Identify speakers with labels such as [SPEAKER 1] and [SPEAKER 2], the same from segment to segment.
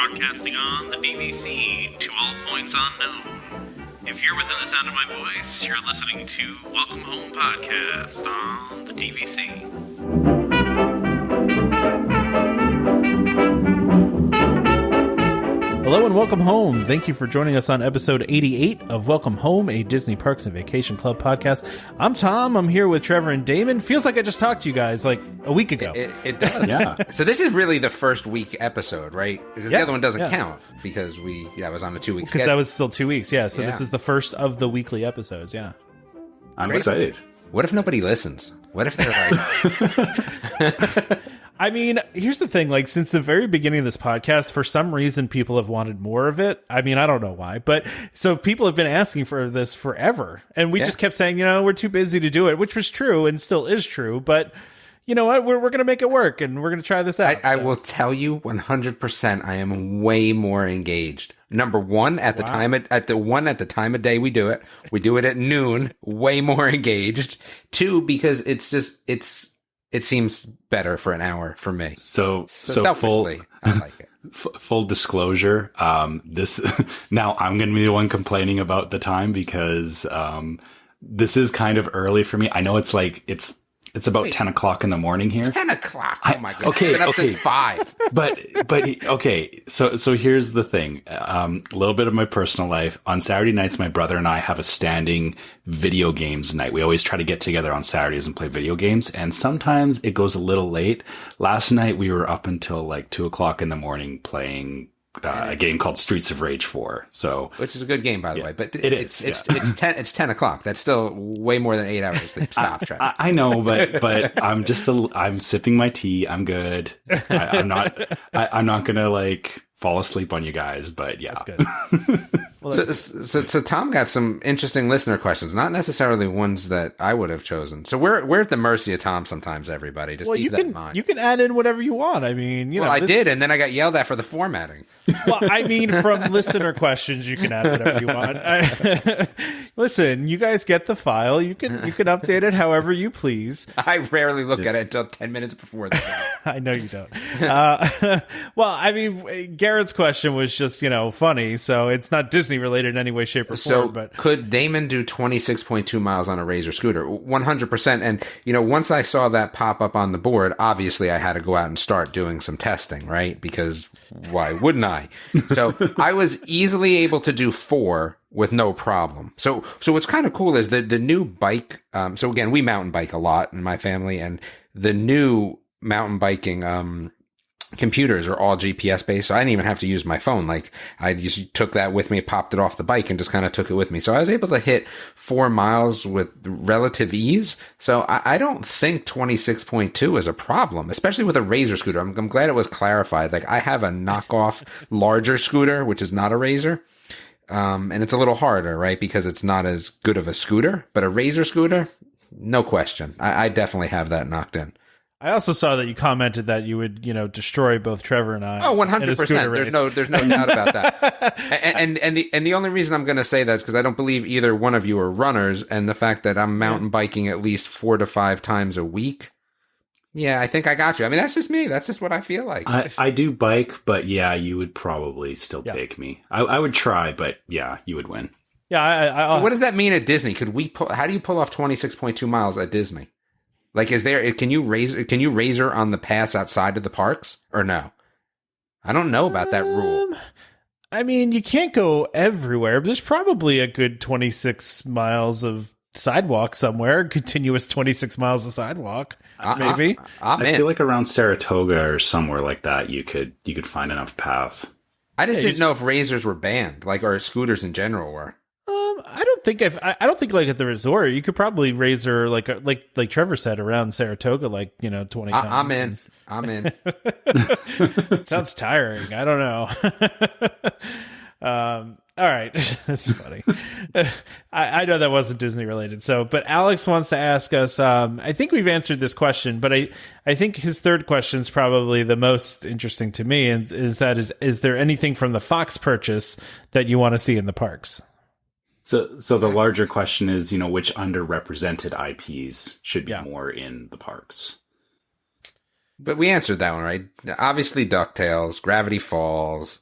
[SPEAKER 1] broadcasting on the DVC to all points unknown. If you're within the sound of my voice, you're listening to Welcome Home Podcast on the DVC.
[SPEAKER 2] Hello and welcome home. Thank you for joining us on episode 88 of Welcome Home, a Disney Parks and Vacation Club podcast. I'm Tom. I'm here with Trevor and Damon. Feels like I just talked to you guys like a week ago.
[SPEAKER 3] It does.
[SPEAKER 4] Yeah.
[SPEAKER 3] So this is really the first week episode, right? The other one doesn't count because I was on a 2 week schedule.
[SPEAKER 2] Because that was still 2 weeks. Yeah. So
[SPEAKER 3] Yeah.
[SPEAKER 2] This is the first of the weekly episodes. Yeah.
[SPEAKER 4] I'm excited.
[SPEAKER 3] What if nobody listens? What if they're like...
[SPEAKER 2] I mean, here's the thing, like, since the very beginning of this podcast, for some reason, people have wanted more of it. I mean, I don't know why, but so people have been asking for this forever. And we just kept saying, we're too busy to do it, which was true and still is true. But you know what? We're going to make it work and we're going to try this out.
[SPEAKER 3] I will tell you 100% I am way more engaged. Number one, at the time of day we do it at noon, way more engaged. Two, because it seems better for an hour for me.
[SPEAKER 4] So
[SPEAKER 3] selfishly, I like it.
[SPEAKER 4] Full disclosure, this now I'm going to be the one complaining about the time because this is kind of early for me. I know it's about 10 o'clock in the morning here.
[SPEAKER 3] 10 o'clock. Oh my god.
[SPEAKER 4] Okay,
[SPEAKER 3] I've been up since 5.
[SPEAKER 4] But okay. So here's the thing. A little bit of my personal life. On Saturday nights, my brother and I have a standing video games night. We always try to get together on Saturdays and play video games. And sometimes it goes a little late. Last night we were up until like 2 o'clock in the morning playing a game called Streets of Rage 4. So,
[SPEAKER 3] which is a good game, by the way. But
[SPEAKER 4] it's
[SPEAKER 3] 10 o'clock. That's still way more than 8 hours of sleep. Stop, Trevor.
[SPEAKER 4] I know, but I'm sipping my tea. I'm good. I'm not gonna like fall asleep on you guys. But yeah,
[SPEAKER 2] that's good.
[SPEAKER 3] So Tom got some interesting listener questions, not necessarily ones that I would have chosen. So we're at the mercy of Tom sometimes. Everybody, just keep that in mind.
[SPEAKER 2] You can add in whatever you want. I mean,
[SPEAKER 3] I did, and then I got yelled at for the formatting.
[SPEAKER 2] Well, I mean, from listener questions, you can add whatever you want. Listen, you guys get the file. You can update it however you please.
[SPEAKER 3] I rarely look at it until 10 minutes before the show.
[SPEAKER 2] I know you don't. Well, I mean, Garrett's question was just funny, so it's not Disney related in any way, shape, or form. But
[SPEAKER 3] could Damon do 26.2 miles on a Razor scooter? 100%. And once I saw that pop up on the board, obviously I had to go out and start doing some testing, right? Because why wouldn't I? So I was easily able to do 4 with no problem. So what's kind of cool is the new bike. So again, we mountain bike a lot in my family, and the new mountain biking computers are all GPS based. So I didn't even have to use my phone. Like I just took that with me, popped it off the bike, and just kind of took it with me. So I was able to hit 4 miles with relative ease. So I don't think 26.2 is a problem, especially with a Razor scooter. I'm glad it was clarified. Like I have a knockoff larger scooter, which is not a Razor. And it's a little harder, right? Because it's not as good of a scooter, but a Razor scooter, no question. I definitely have that knocked in.
[SPEAKER 2] I also saw that you commented that you would, destroy both Trevor and I.
[SPEAKER 3] Oh, 100%. There's no doubt about that. And the only reason I'm going to say that is because I don't believe either one of you are runners, and the fact that I'm mountain biking at least 4 to 5 times a week. Yeah, I think I got you. I mean, that's just me. That's just what I feel like.
[SPEAKER 4] I do bike, but yeah, you would probably still take me. I would try, but yeah, you would win.
[SPEAKER 2] Yeah.
[SPEAKER 3] So what does that mean at Disney? How do you pull off 26.2 miles at Disney? Like, can you razor on the pass outside of the parks or no? I don't know about that rule.
[SPEAKER 2] I mean, you can't go everywhere, but there's probably a good 26 miles of sidewalk somewhere, continuous 26 miles of sidewalk, maybe.
[SPEAKER 4] I feel like around Saratoga or somewhere like that, you could find enough path.
[SPEAKER 3] I just didn't know if razors were banned, or scooters in general were.
[SPEAKER 2] I don't think like at the resort you could probably razor like Trevor said around Saratoga 20 times.
[SPEAKER 3] I'm in.
[SPEAKER 2] Sounds tiring. I don't know. All right. That's funny. I know that wasn't Disney related. But Alex wants to ask us, I think we've answered this question, but I think his third question is probably the most interesting to me. And is there anything from the Fox purchase that you want to see in the parks?
[SPEAKER 4] So the larger question is, which underrepresented IPs should be more in the parks?
[SPEAKER 3] But we answered that one, right? Obviously DuckTales, Gravity Falls,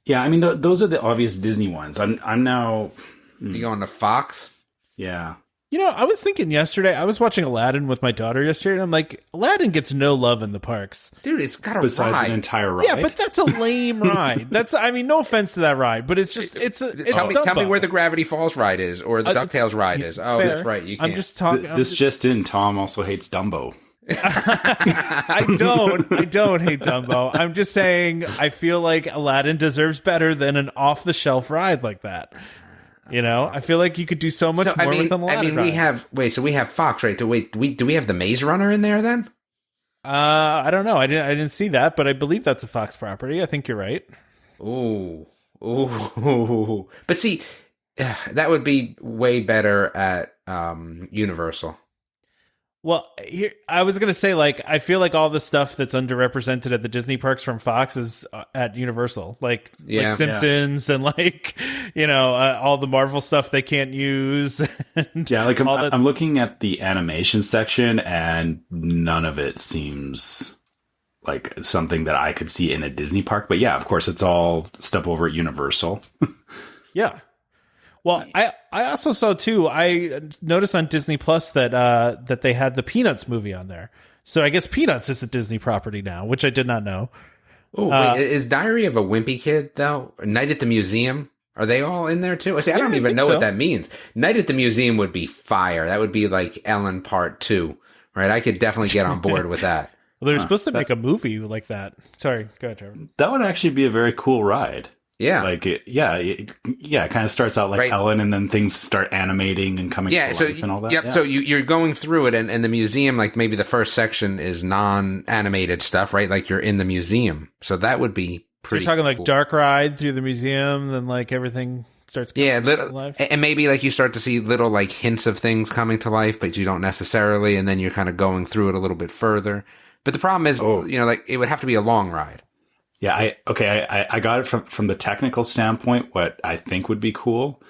[SPEAKER 4] Yeah, I mean, those are the obvious Disney ones. I'm now...
[SPEAKER 3] You going to Fox?
[SPEAKER 4] Yeah.
[SPEAKER 2] You know, I was thinking yesterday, I was watching Aladdin with my daughter yesterday, and I'm like, Aladdin gets no love in the parks.
[SPEAKER 3] Dude, it's got a
[SPEAKER 4] Besides
[SPEAKER 3] ride.
[SPEAKER 4] an entire ride.
[SPEAKER 2] Yeah, but that's a lame ride. I mean, no offense to that ride, but it's just, it's
[SPEAKER 3] Tell me where the Gravity Falls ride is, or the DuckTales ride is. Oh,
[SPEAKER 2] fair.
[SPEAKER 3] that's right. You can't.
[SPEAKER 2] I'm just talking.
[SPEAKER 4] This just in, Tom also hates Dumbo.
[SPEAKER 2] I don't hate Dumbo. I'm just saying, I feel like Aladdin deserves better than an off-the-shelf ride like that. You know, I feel like you could do so much more with an Aladdin ride.
[SPEAKER 3] So we have Fox, right? Do we have the Maze Runner in there then?
[SPEAKER 2] I don't know. I didn't see that, but I believe that's a Fox property. I think you're right.
[SPEAKER 3] Ooh. But see, that would be way better at Universal.
[SPEAKER 2] Well, here I was gonna say, like, I feel like all the stuff that's underrepresented at the Disney parks from Fox is at Universal, like Simpsons and like, you know, all the Marvel stuff they can't use.
[SPEAKER 4] Yeah, like I'm looking at the animation section, and none of it seems like something that I could see in a Disney park. But yeah, of course, it's all stuff over at Universal.
[SPEAKER 2] Yeah. Well, I also saw too. I noticed on Disney Plus that they had the Peanuts movie on there. So I guess Peanuts is a Disney property now, which I did not know.
[SPEAKER 3] Oh, wait, is Diary of a Wimpy Kid though? Or Night at the Museum? Are they all in there too? I don't even know what that means. Night at the Museum would be fire. That would be like Ellen Part 2, right? I could definitely get on board with that.
[SPEAKER 2] Well, they're supposed to make a movie like that. Sorry, go ahead, Trevor.
[SPEAKER 4] That would actually be a very cool ride.
[SPEAKER 3] Yeah.
[SPEAKER 4] Like, it kind of starts out like Ellen, and then things start animating and coming to life and all that.
[SPEAKER 3] Yep, so you're going through it, and the museum, like maybe the first section is non-animated stuff, right? Like you're in the museum. So that would be pretty
[SPEAKER 2] So you're talking
[SPEAKER 3] cool.
[SPEAKER 2] like dark ride through the museum, then like everything starts coming to life?
[SPEAKER 3] And maybe like you start to see little like hints of things coming to life, but you don't necessarily, and then you're kind of going through it a little bit further. But the problem is, you know, like it would have to be a long ride.
[SPEAKER 4] Yeah, I got it from the technical standpoint. What I think would be cool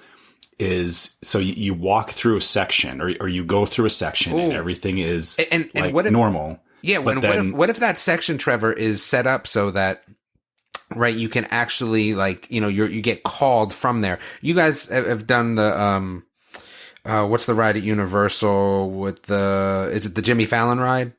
[SPEAKER 4] is, so you walk through a section, or you go through a section, and everything is
[SPEAKER 3] and
[SPEAKER 4] like
[SPEAKER 3] what if,
[SPEAKER 4] normal.
[SPEAKER 3] Yeah, what if that section, Trevor, is set up so that, right, you can actually, like, you know, you get called from there. You guys have done the what's the ride at Universal with is it the Jimmy Fallon ride?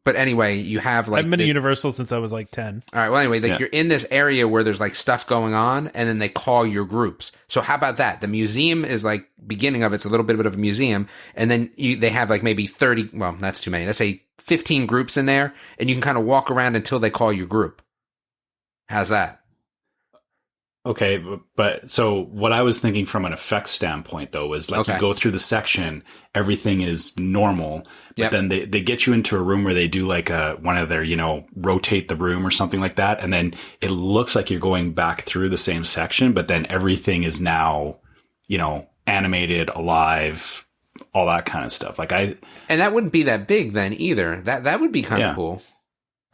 [SPEAKER 3] But anyway, you have like...
[SPEAKER 2] I've been to Universal since I was like 10.
[SPEAKER 3] All right. Well, anyway, like you're in this area where there's like stuff going on, and then they call your groups. So how about that? The museum is like beginning of it's a little bit of a museum, and then they have like maybe 30. Well, that's too many. Let's say 15 groups in there, and you can kind of walk around until they call your group. How's that?
[SPEAKER 4] Okay, but so what I was thinking from an effects standpoint, though, was like you go through the section, everything is normal, but then they get you into a room where they do like one of their, you know, rotate the room or something like that, and then it looks like you're going back through the same section, but then everything is now, you know, animated, alive, all that kind of stuff. Like and
[SPEAKER 3] that wouldn't be that big then either. That would be kind of cool.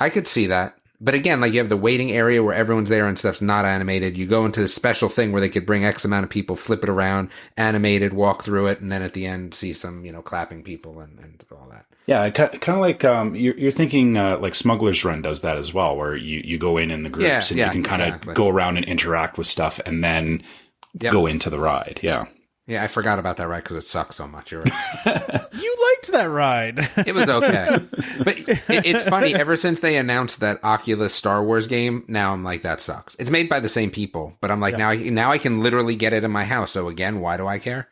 [SPEAKER 3] I could see that. But again, like you have the waiting area where everyone's there and stuff's not animated. You go into this special thing where they could bring X amount of people, flip it around, animated, walk through it, and then at the end see some, you know, clapping people and all that. Yeah,
[SPEAKER 4] kind of like you're thinking like Smuggler's Run does that as well, where you go in the groups and you can kind of go around and interact with stuff and then go into the ride. Yeah.
[SPEAKER 3] Yeah, I forgot about that ride because it sucks so much. You're right.
[SPEAKER 2] You liked that ride.
[SPEAKER 3] It was okay. But it's funny, ever since they announced that Oculus Star Wars game, now I'm like, that sucks. It's made by the same people, but I'm like, now I can literally get it in my house. So again, why do I care?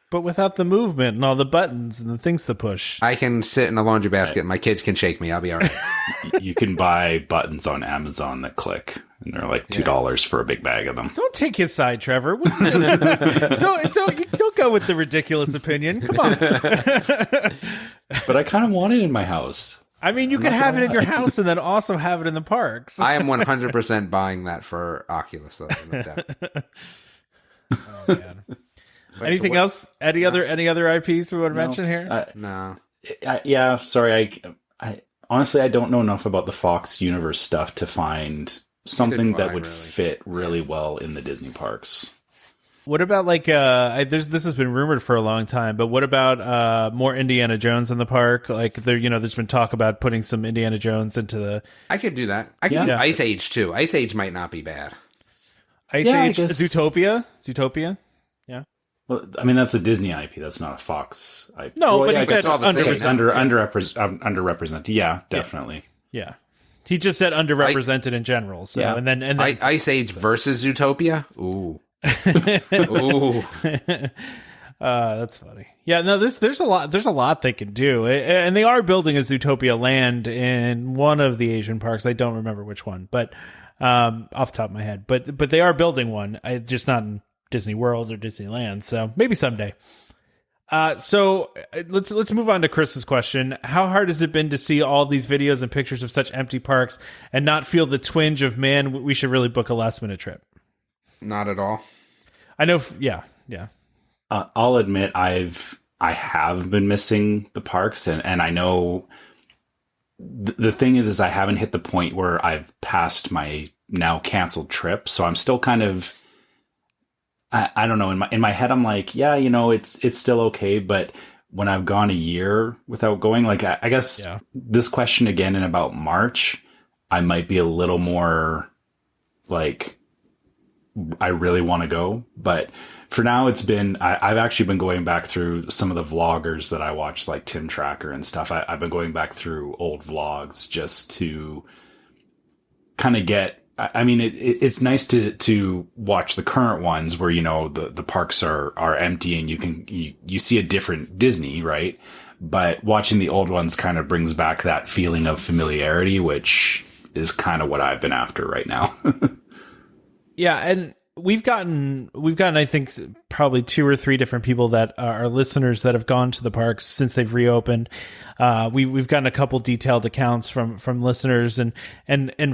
[SPEAKER 2] But without the movement and all the buttons and the things to push.
[SPEAKER 3] I can sit in a laundry basket and my kids can shake me. I'll be all right.
[SPEAKER 4] You can buy buttons on Amazon that click, and they're like $2 for a big bag of them.
[SPEAKER 2] Don't take his side, Trevor. Don't go with the ridiculous opinion. Come on.
[SPEAKER 4] But I kind of want it in my house.
[SPEAKER 2] I mean, you can have it in your house and then also have it in the parks.
[SPEAKER 3] I am 100% buying that for Oculus, though. No doubt.
[SPEAKER 2] Oh, man. Anything else? Any other IPs we want to mention here?
[SPEAKER 3] No.
[SPEAKER 4] Yeah, sorry. I honestly, I don't know enough about the Fox Universe stuff to find something that would fit really well in the Disney parks.
[SPEAKER 2] What about like this has been rumored for a long time, but what about more Indiana Jones in the park? Like there's been talk about putting some Indiana Jones into the...
[SPEAKER 3] I could do that. I could do Ice Age too. Ice Age might not be bad.
[SPEAKER 2] Ice
[SPEAKER 4] Yeah, I
[SPEAKER 2] Age,
[SPEAKER 4] guess-
[SPEAKER 2] Zootopia. Yeah.
[SPEAKER 4] Well, I mean, that's a Disney IP. That's not a Fox IP.
[SPEAKER 2] No,
[SPEAKER 3] Well,
[SPEAKER 2] but
[SPEAKER 3] yeah,
[SPEAKER 2] he
[SPEAKER 3] I guess
[SPEAKER 2] said
[SPEAKER 3] all the same.
[SPEAKER 4] underrepresented. Yeah, definitely.
[SPEAKER 2] Yeah. He just said underrepresented in general. So
[SPEAKER 4] Yeah.
[SPEAKER 2] and then
[SPEAKER 3] Ice Age versus Zootopia. Ooh. Ooh.
[SPEAKER 2] That's funny. Yeah, no, there's a lot they can do, and they are building a Zootopia land in one of the Asian parks. I don't remember which one, but off the top of my head, but they are building one. Just not in Disney World or Disneyland. So maybe someday. So let's move on to Chris's question. How hard has it been to see all these videos and pictures of such empty parks and not feel the twinge of, man, we should really book a last minute trip?
[SPEAKER 3] Not at all.
[SPEAKER 2] I know. Yeah.
[SPEAKER 4] I'll admit I have been missing the parks, and I know the thing is I haven't hit the point where I've passed my now canceled trip, so I'm still kind of I don't know, in my head I'm like, yeah, it's still okay, but when I've gone a year without going, like I guess this question again in about March, I might be a little more like I really want to go, but for now, it's been, I've actually been going back through some of the vloggers that I watched, like Tim Tracker and stuff. I've been going back through old vlogs just to kind of get, I mean, it's nice to watch the current ones where, the parks are empty and you see a different Disney, right? But watching the old ones kind of brings back that feeling of familiarity, which is kind of what I've been after right now.
[SPEAKER 2] Yeah. And We've gotten, I think, probably 2 or 3 different people that are listeners that have gone to the parks since they've reopened. We've gotten a couple detailed accounts from listeners, and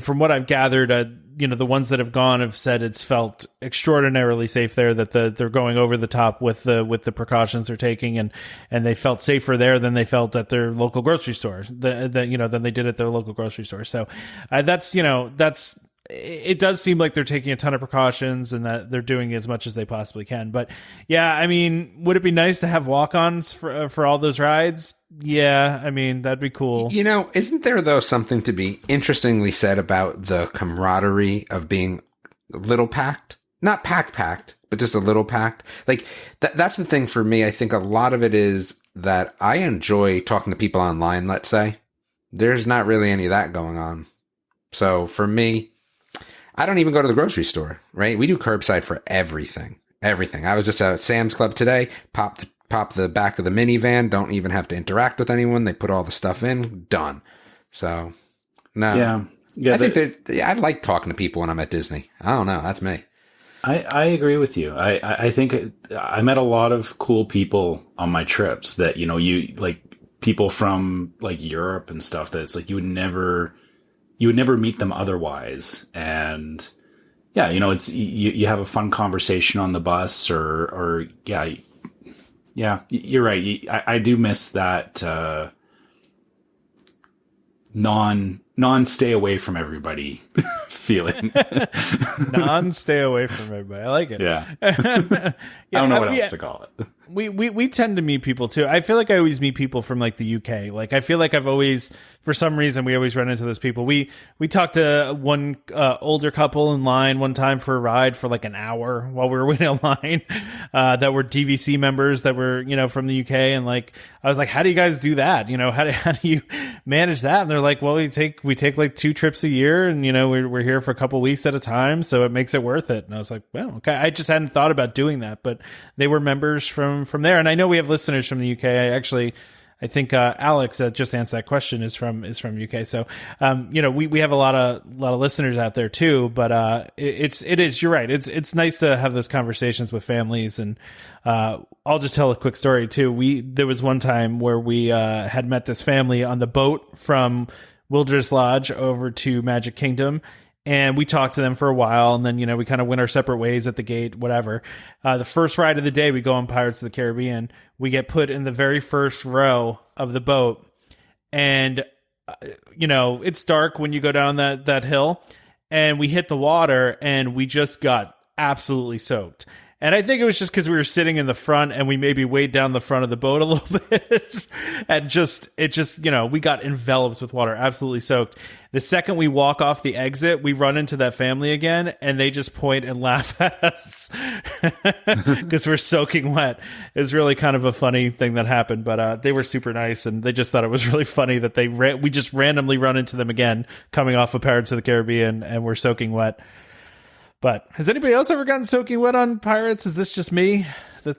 [SPEAKER 2] from what I've gathered, the ones that have gone have said it's felt extraordinarily safe there. That they're going over the top with the precautions they're taking, and they felt safer there than they felt at their local grocery store. Than they did at their local grocery store. So that's. It does seem like they're taking a ton of precautions and that they're doing as much as they possibly can. But yeah, I mean, would it be nice to have walk-ons for all those rides? Yeah, I mean, that'd be cool.
[SPEAKER 3] Isn't there, though, something to be interestingly said about the camaraderie of being a little packed? Not packed, but just a little packed. Like, that's the thing for me. I think a lot of it is that I enjoy talking to people online, let's say. There's not really any of that going on. So for me, I don't even go to the grocery store, right? We do curbside for everything. Everything. I was just at Sam's Club today, pop the back of the minivan, don't even have to interact with anyone. They put all the stuff in, done. So, no. Yeah, I like talking to people when I'm at Disney. I don't know. That's me.
[SPEAKER 4] I agree with you. I think I met a lot of cool people on my trips that, you like people from like Europe and stuff that it's like you would never meet them otherwise. And yeah, it's, you have a fun conversation on the bus or yeah, you're right. I do miss that, non stay away from everybody feeling.
[SPEAKER 2] Non stay away from everybody. I like it.
[SPEAKER 4] Yeah. I don't know what else to call it.
[SPEAKER 2] We tend to meet people too. I feel like I always meet people from like the UK. Like I feel like I've always, for some reason, we always run into those people. We talked to one older couple in line one time for a ride for like an hour while we were waiting in line. That were DVC members that were from the UK, and like I was like, how do you guys do that? How do you manage that? And they're like, well, we take like 2 trips a year, and we're here for a couple weeks at a time, so it makes it worth it. And I was like, well, okay. I just hadn't thought about doing that, but they were members from there, and I know we have listeners from the UK. I think Alex that just answered that question is from UK. So we have a lot of listeners out there too. But it is you're right. It's nice to have those conversations with families, and I'll just tell a quick story too. There was one time where we had met this family on the boat from Wilderness Lodge over to Magic Kingdom. And we talked to them for a while, and then, we kind of went our separate ways at the gate, whatever. The first ride of the day, we go on Pirates of the Caribbean. We get put in the very first row of the boat. And, it's dark when you go down that hill. And we hit the water, and we just got absolutely soaked. And I think it was just because we were sitting in the front and we maybe weighed down the front of the boat a little bit. And we got enveloped with water, absolutely soaked. The second we walk off the exit, we run into that family again and they just point and laugh at us because we're soaking wet. It was really kind of a funny thing that happened, but they were super nice and they just thought it was really funny that we just randomly run into them again coming off of Pirates of the Caribbean and we're soaking wet. But has anybody else ever gotten soaking wet on Pirates? Is this just me?
[SPEAKER 3] I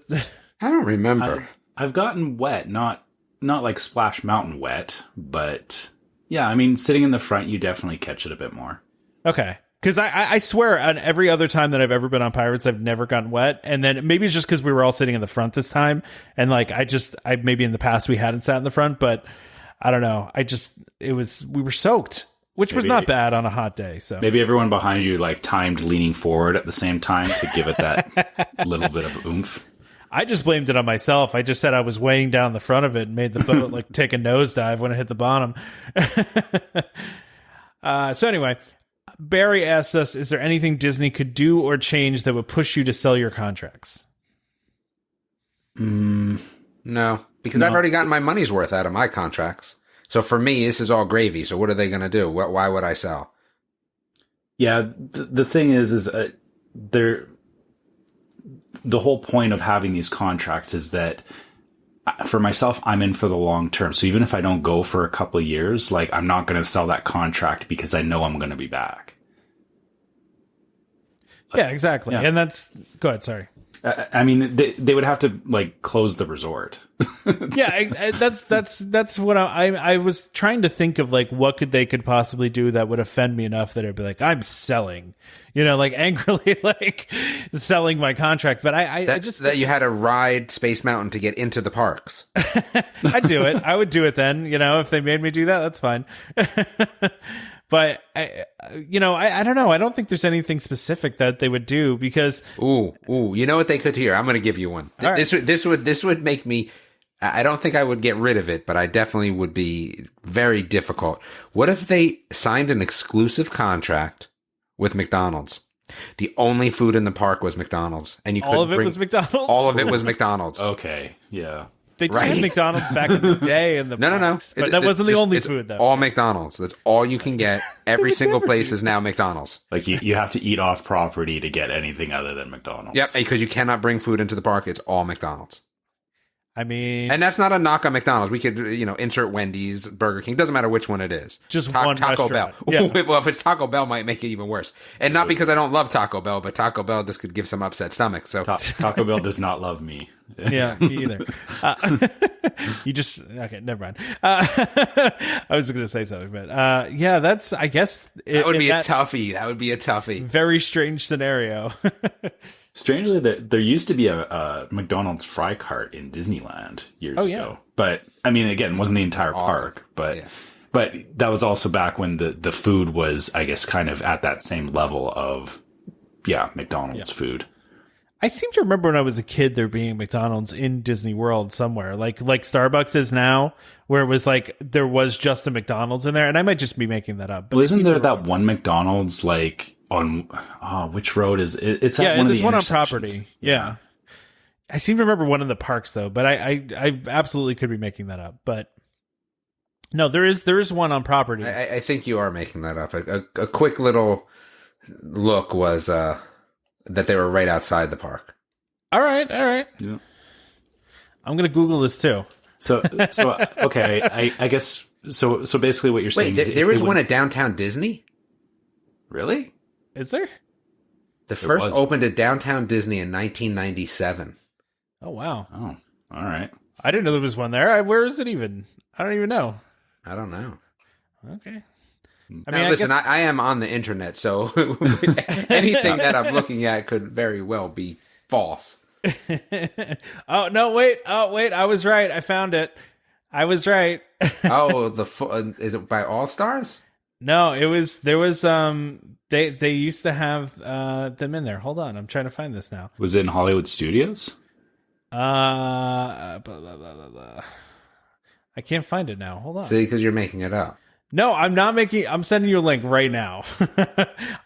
[SPEAKER 3] don't remember.
[SPEAKER 4] I've gotten wet, not like Splash Mountain wet, but yeah, I mean, sitting in the front, you definitely catch it a bit more.
[SPEAKER 2] Okay. Because I swear on every other time that I've ever been on Pirates, I've never gotten wet. And then maybe it's just because we were all sitting in the front this time. And like, maybe in the past we hadn't sat in the front, but I don't know. We were soaked. Which was not bad on a hot day. So
[SPEAKER 4] maybe everyone behind you like timed leaning forward at the same time to give it that little bit of oomph.
[SPEAKER 2] I just blamed it on myself. I just said I was weighing down the front of it and made the boat like take a nosedive when it hit the bottom. So anyway, Barry asks us, is there anything Disney could do or change that would push you to sell your contracts?
[SPEAKER 3] No, because I've already gotten my money's worth out of my contracts. So for me, this is all gravy. So what are they going to do? Why would I sell?
[SPEAKER 4] Yeah, the thing is the whole point of having these contracts is that for myself, I'm in for the long term. So even if I don't go for a couple of years, like I'm not going to sell that contract because I know I'm going to be back.
[SPEAKER 2] Yeah, exactly. Yeah. And go ahead. Sorry.
[SPEAKER 4] I mean, they would have to like close the resort.
[SPEAKER 2] Yeah, that's what I was trying to think of, like what they could possibly do that would offend me enough that it'd be like I'm selling, like angrily like selling my contract. But I just
[SPEAKER 3] that you had to ride Space Mountain to get into the parks.
[SPEAKER 2] I'd do it. I would do it then. If they made me do that, that's fine. But I don't know. I don't think there's anything specific that they would do because
[SPEAKER 3] you know what they could here? I'm going to give you one. This would make me. I don't think I would get rid of it, but I definitely would be very difficult. What if they signed an exclusive contract with McDonald's? The only food in the park was McDonald's, and you
[SPEAKER 2] all of it was McDonald's.
[SPEAKER 3] All of it was McDonald's.
[SPEAKER 4] Okay, yeah.
[SPEAKER 2] They did have McDonald's back in the day in the parks, but that wasn't the only food, though.
[SPEAKER 3] All McDonald's. That's all you can get. Every single place is now McDonald's.
[SPEAKER 4] Like, you have to eat off property to get anything other than McDonald's.
[SPEAKER 3] Yep, because you cannot bring food into the park. It's all McDonald's.
[SPEAKER 2] I mean...
[SPEAKER 3] And that's not a knock on McDonald's. We could, insert Wendy's, Burger King. Doesn't matter which one it is.
[SPEAKER 2] Just one
[SPEAKER 3] Taco
[SPEAKER 2] restaurant.
[SPEAKER 3] Bell.
[SPEAKER 2] Yeah.
[SPEAKER 3] Well, if it's Taco Bell, might make it even worse. And not because I don't love Taco Bell, but Taco Bell just could give some upset stomach. So
[SPEAKER 4] Taco Bell does not love me.
[SPEAKER 2] Yeah, me either. Okay, never mind. I was going to say something, but that's, I guess...
[SPEAKER 3] That would be a toughie. That would be a toughie.
[SPEAKER 2] Very strange scenario.
[SPEAKER 4] Strangely, there used to be a McDonald's fry cart in Disneyland years ago. But, I mean, again, it wasn't the entire park. But but that was also back when the food was, I guess, kind of at that same level of, McDonald's food.
[SPEAKER 2] I seem to remember when I was a kid there being McDonald's in Disney World somewhere, like Starbucks is now, where it was like there was just a McDonald's in there, and I might just be making that up. But
[SPEAKER 4] well, isn't there that one McDonald's like on which road is it? It's at one of the
[SPEAKER 2] one on property. Yeah, I seem to remember one in the parks though, but I absolutely could be making that up. But no, there is one on property.
[SPEAKER 3] I think you are making that up. A quick little look was that they were right outside the park.
[SPEAKER 2] All right.
[SPEAKER 4] Yeah.
[SPEAKER 2] I'm gonna Google this too.
[SPEAKER 4] So okay, I guess so basically what you're saying is
[SPEAKER 3] there is one at Downtown Disney?
[SPEAKER 4] Really?
[SPEAKER 2] Is there?
[SPEAKER 3] The first opened at Downtown Disney in 1997.
[SPEAKER 2] Oh wow.
[SPEAKER 4] Oh, all right.
[SPEAKER 2] I didn't know there was one there. Where is it even? I don't even know.
[SPEAKER 3] I don't know.
[SPEAKER 2] Okay.
[SPEAKER 3] I mean, listen, I am on the internet, so anything that I'm looking at could very well be false.
[SPEAKER 2] Oh, no, wait. I was right. I found it. I was right.
[SPEAKER 3] Is it by All Stars?
[SPEAKER 2] No, there was, they used to have, them in there. Hold on. I'm trying to find this now.
[SPEAKER 4] Was it in Hollywood Studios?
[SPEAKER 2] Blah, blah, blah, blah. I can't find it now. Hold on.
[SPEAKER 3] See, because you're making it up.
[SPEAKER 2] No, I'm not I'm sending you a link right now.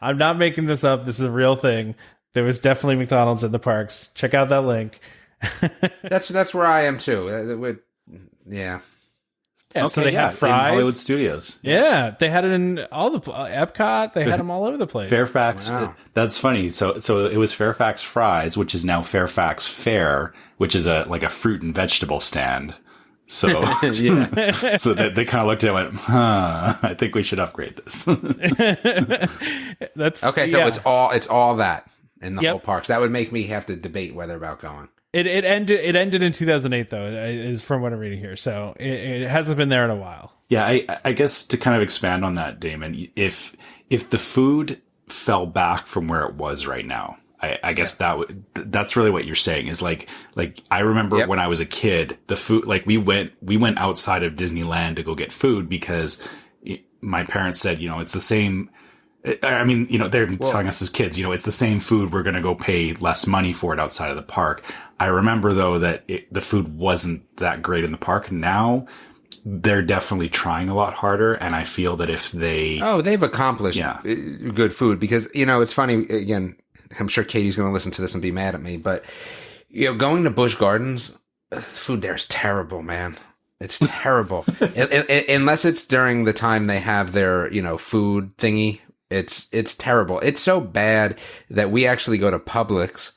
[SPEAKER 2] I'm not making this up. This is a real thing. There was definitely McDonald's in the parks. Check out that link.
[SPEAKER 3] That's where I am too. Yeah.
[SPEAKER 2] Yeah, so they had fries.
[SPEAKER 4] in Hollywood Studios.
[SPEAKER 2] Yeah, they had it in all the Epcot. They had them all over the place.
[SPEAKER 4] Fairfax.
[SPEAKER 3] Wow.
[SPEAKER 4] That's funny. So it was Fairfax Fries, which is now Fairfax Fare, which is a fruit and vegetable stand. So
[SPEAKER 3] Yeah.
[SPEAKER 4] so they kind of looked at it and went, I think we should upgrade this.
[SPEAKER 2] That's
[SPEAKER 3] Okay, so
[SPEAKER 2] yeah.
[SPEAKER 3] it's all that in the
[SPEAKER 2] Yep.
[SPEAKER 3] whole parks. That would make me have to debate whether about going.
[SPEAKER 2] It ended in 2008 though, is from what I'm reading here. So it hasn't been there in a while.
[SPEAKER 4] Yeah, I guess to kind of expand on that, Damon, if the food fell back from where it was right now, I guess that's really what you're saying is like I remember when I was a kid, the food, like we went outside of Disneyland to go get food because my parents said, it's the same. I mean, they're telling us as kids, it's the same food. We're going to go pay less money for it outside of the park. I remember though that the food wasn't that great in the park. Now they're definitely trying a lot harder. And I feel that if they've accomplished
[SPEAKER 3] good food because, it's funny again, I'm sure Katie's going to listen to this and be mad at me, but going to Busch Gardens, food there is terrible, man. It's terrible. Unless it's during the time they have their, food thingy. It's terrible. It's so bad that we actually go to Publix,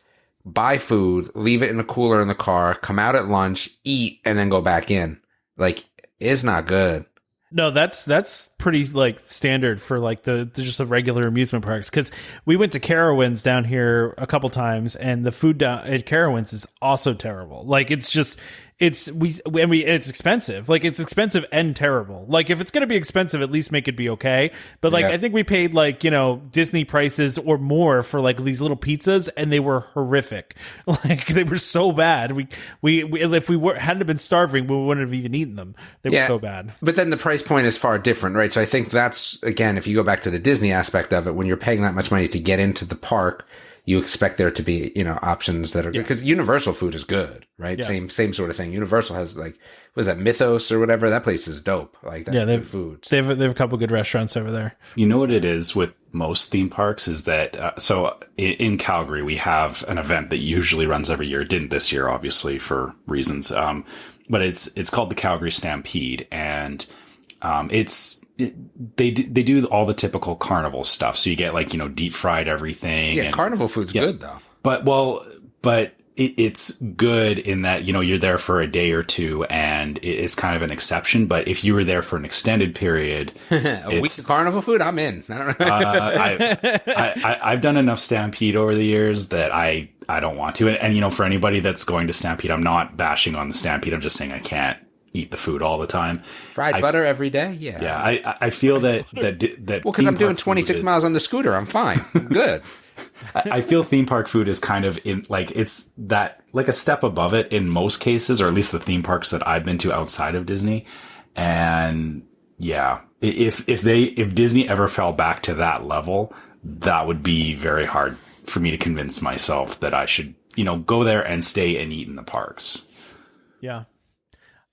[SPEAKER 3] buy food, leave it in a cooler in the car, come out at lunch, eat, and then go back in. Like, it's not good.
[SPEAKER 2] No, that's pretty standard for the just the regular amusement parks. Because we went to Carowinds down here a couple times, and the food down at Carowinds is also terrible. It's expensive. It's expensive and terrible. If it's gonna be expensive, at least make it be okay. But I think we paid Disney prices or more for these little pizzas, and they were horrific. They were so bad. We if we hadn't been starving, we wouldn't have even eaten them. They were so bad.
[SPEAKER 3] But then the price point is far different, right? So I think that's, again, if you go back to the Disney aspect of it, when you're paying that much money to get into the park, you expect there to be, options that are good. Because Universal food is good, right?
[SPEAKER 2] Yeah.
[SPEAKER 3] Same sort of thing. Universal has what is that, Mythos or whatever? That place is dope. Good food.
[SPEAKER 2] They have a couple good restaurants over there.
[SPEAKER 4] You know what it is with most theme parks is that, so in Calgary, we have an event that usually runs every year. It didn't this year, obviously, for reasons. But it's called the Calgary Stampede, and they do all the typical carnival stuff. So you get deep fried everything.
[SPEAKER 3] Yeah, carnival food's good though.
[SPEAKER 4] But it's good in that you're there for a day or two, and it's kind of an exception. But if you were there for an extended period,
[SPEAKER 3] a week of carnival food, I'm in. I don't know.
[SPEAKER 4] I've done enough Stampede over the years that I don't want to. And for anybody that's going to Stampede, I'm not bashing on the Stampede. I'm just saying I can't eat the food all the time.
[SPEAKER 3] Fried butter every day. Yeah.
[SPEAKER 4] Yeah. I feel that
[SPEAKER 3] well, because I'm doing 26 miles on the scooter. I'm fine. I'm good.
[SPEAKER 4] I feel theme park food is kind of it's that a step above it in most cases, or at least the theme parks that I've been to outside of Disney. And yeah, if Disney ever fell back to that level, that would be very hard for me to convince myself that I should, go there and stay and eat in the parks.
[SPEAKER 2] Yeah.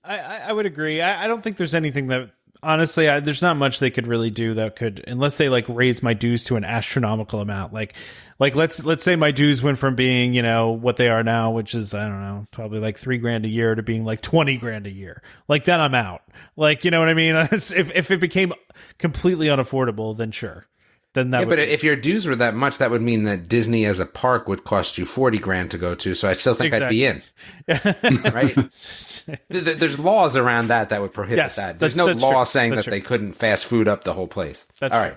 [SPEAKER 2] I would agree. I don't think there's anything that, honestly, there's not much they could really do that could, unless they raise my dues to an astronomical amount. Let's say my dues went from being, what they are now, which is, I don't know, probably $3,000 a year, to being $20,000 a year. Then I'm out. You know what I mean? If it became completely unaffordable, then sure. Then that
[SPEAKER 3] but if your dues were that much, that would mean that Disney as a park would cost you $40,000 to go to. So I still think I'd be in. Right? There's laws around that would prohibit that. There's no law saying that they couldn't fast food up the whole place. All right.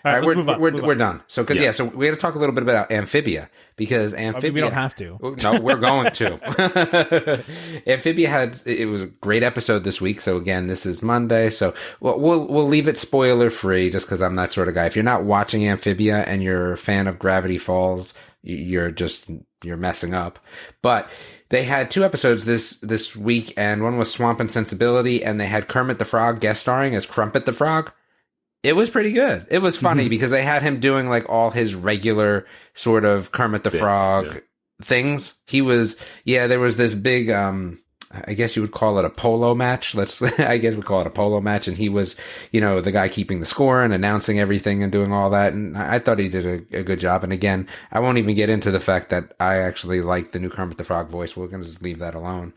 [SPEAKER 3] All right, we're done. So so we got to talk a little bit about Amphibia, because Amphibia.
[SPEAKER 2] We don't have to.
[SPEAKER 3] No, we're going to. Amphibia it was a great episode this week. So again, this is Monday. So we'll leave it spoiler free, just because I'm that sort of guy. If you're not watching Amphibia and you're a fan of Gravity Falls, you're messing up. But they had 2 episodes this week, and one was Swamp and Sensibility, and they had Kermit the Frog guest starring as Crumpet the Frog. It was pretty good. It was funny because they had him doing all his regular sort of Kermit the Frog things. He was, there was this big I guess you would call it a polo match. I guess we call it a polo match. And he was, the guy keeping the score and announcing everything and doing all that. And I thought he did a good job. And again, I won't even get into the fact that I actually like the new Kermit the Frog voice. We're going to just leave that alone.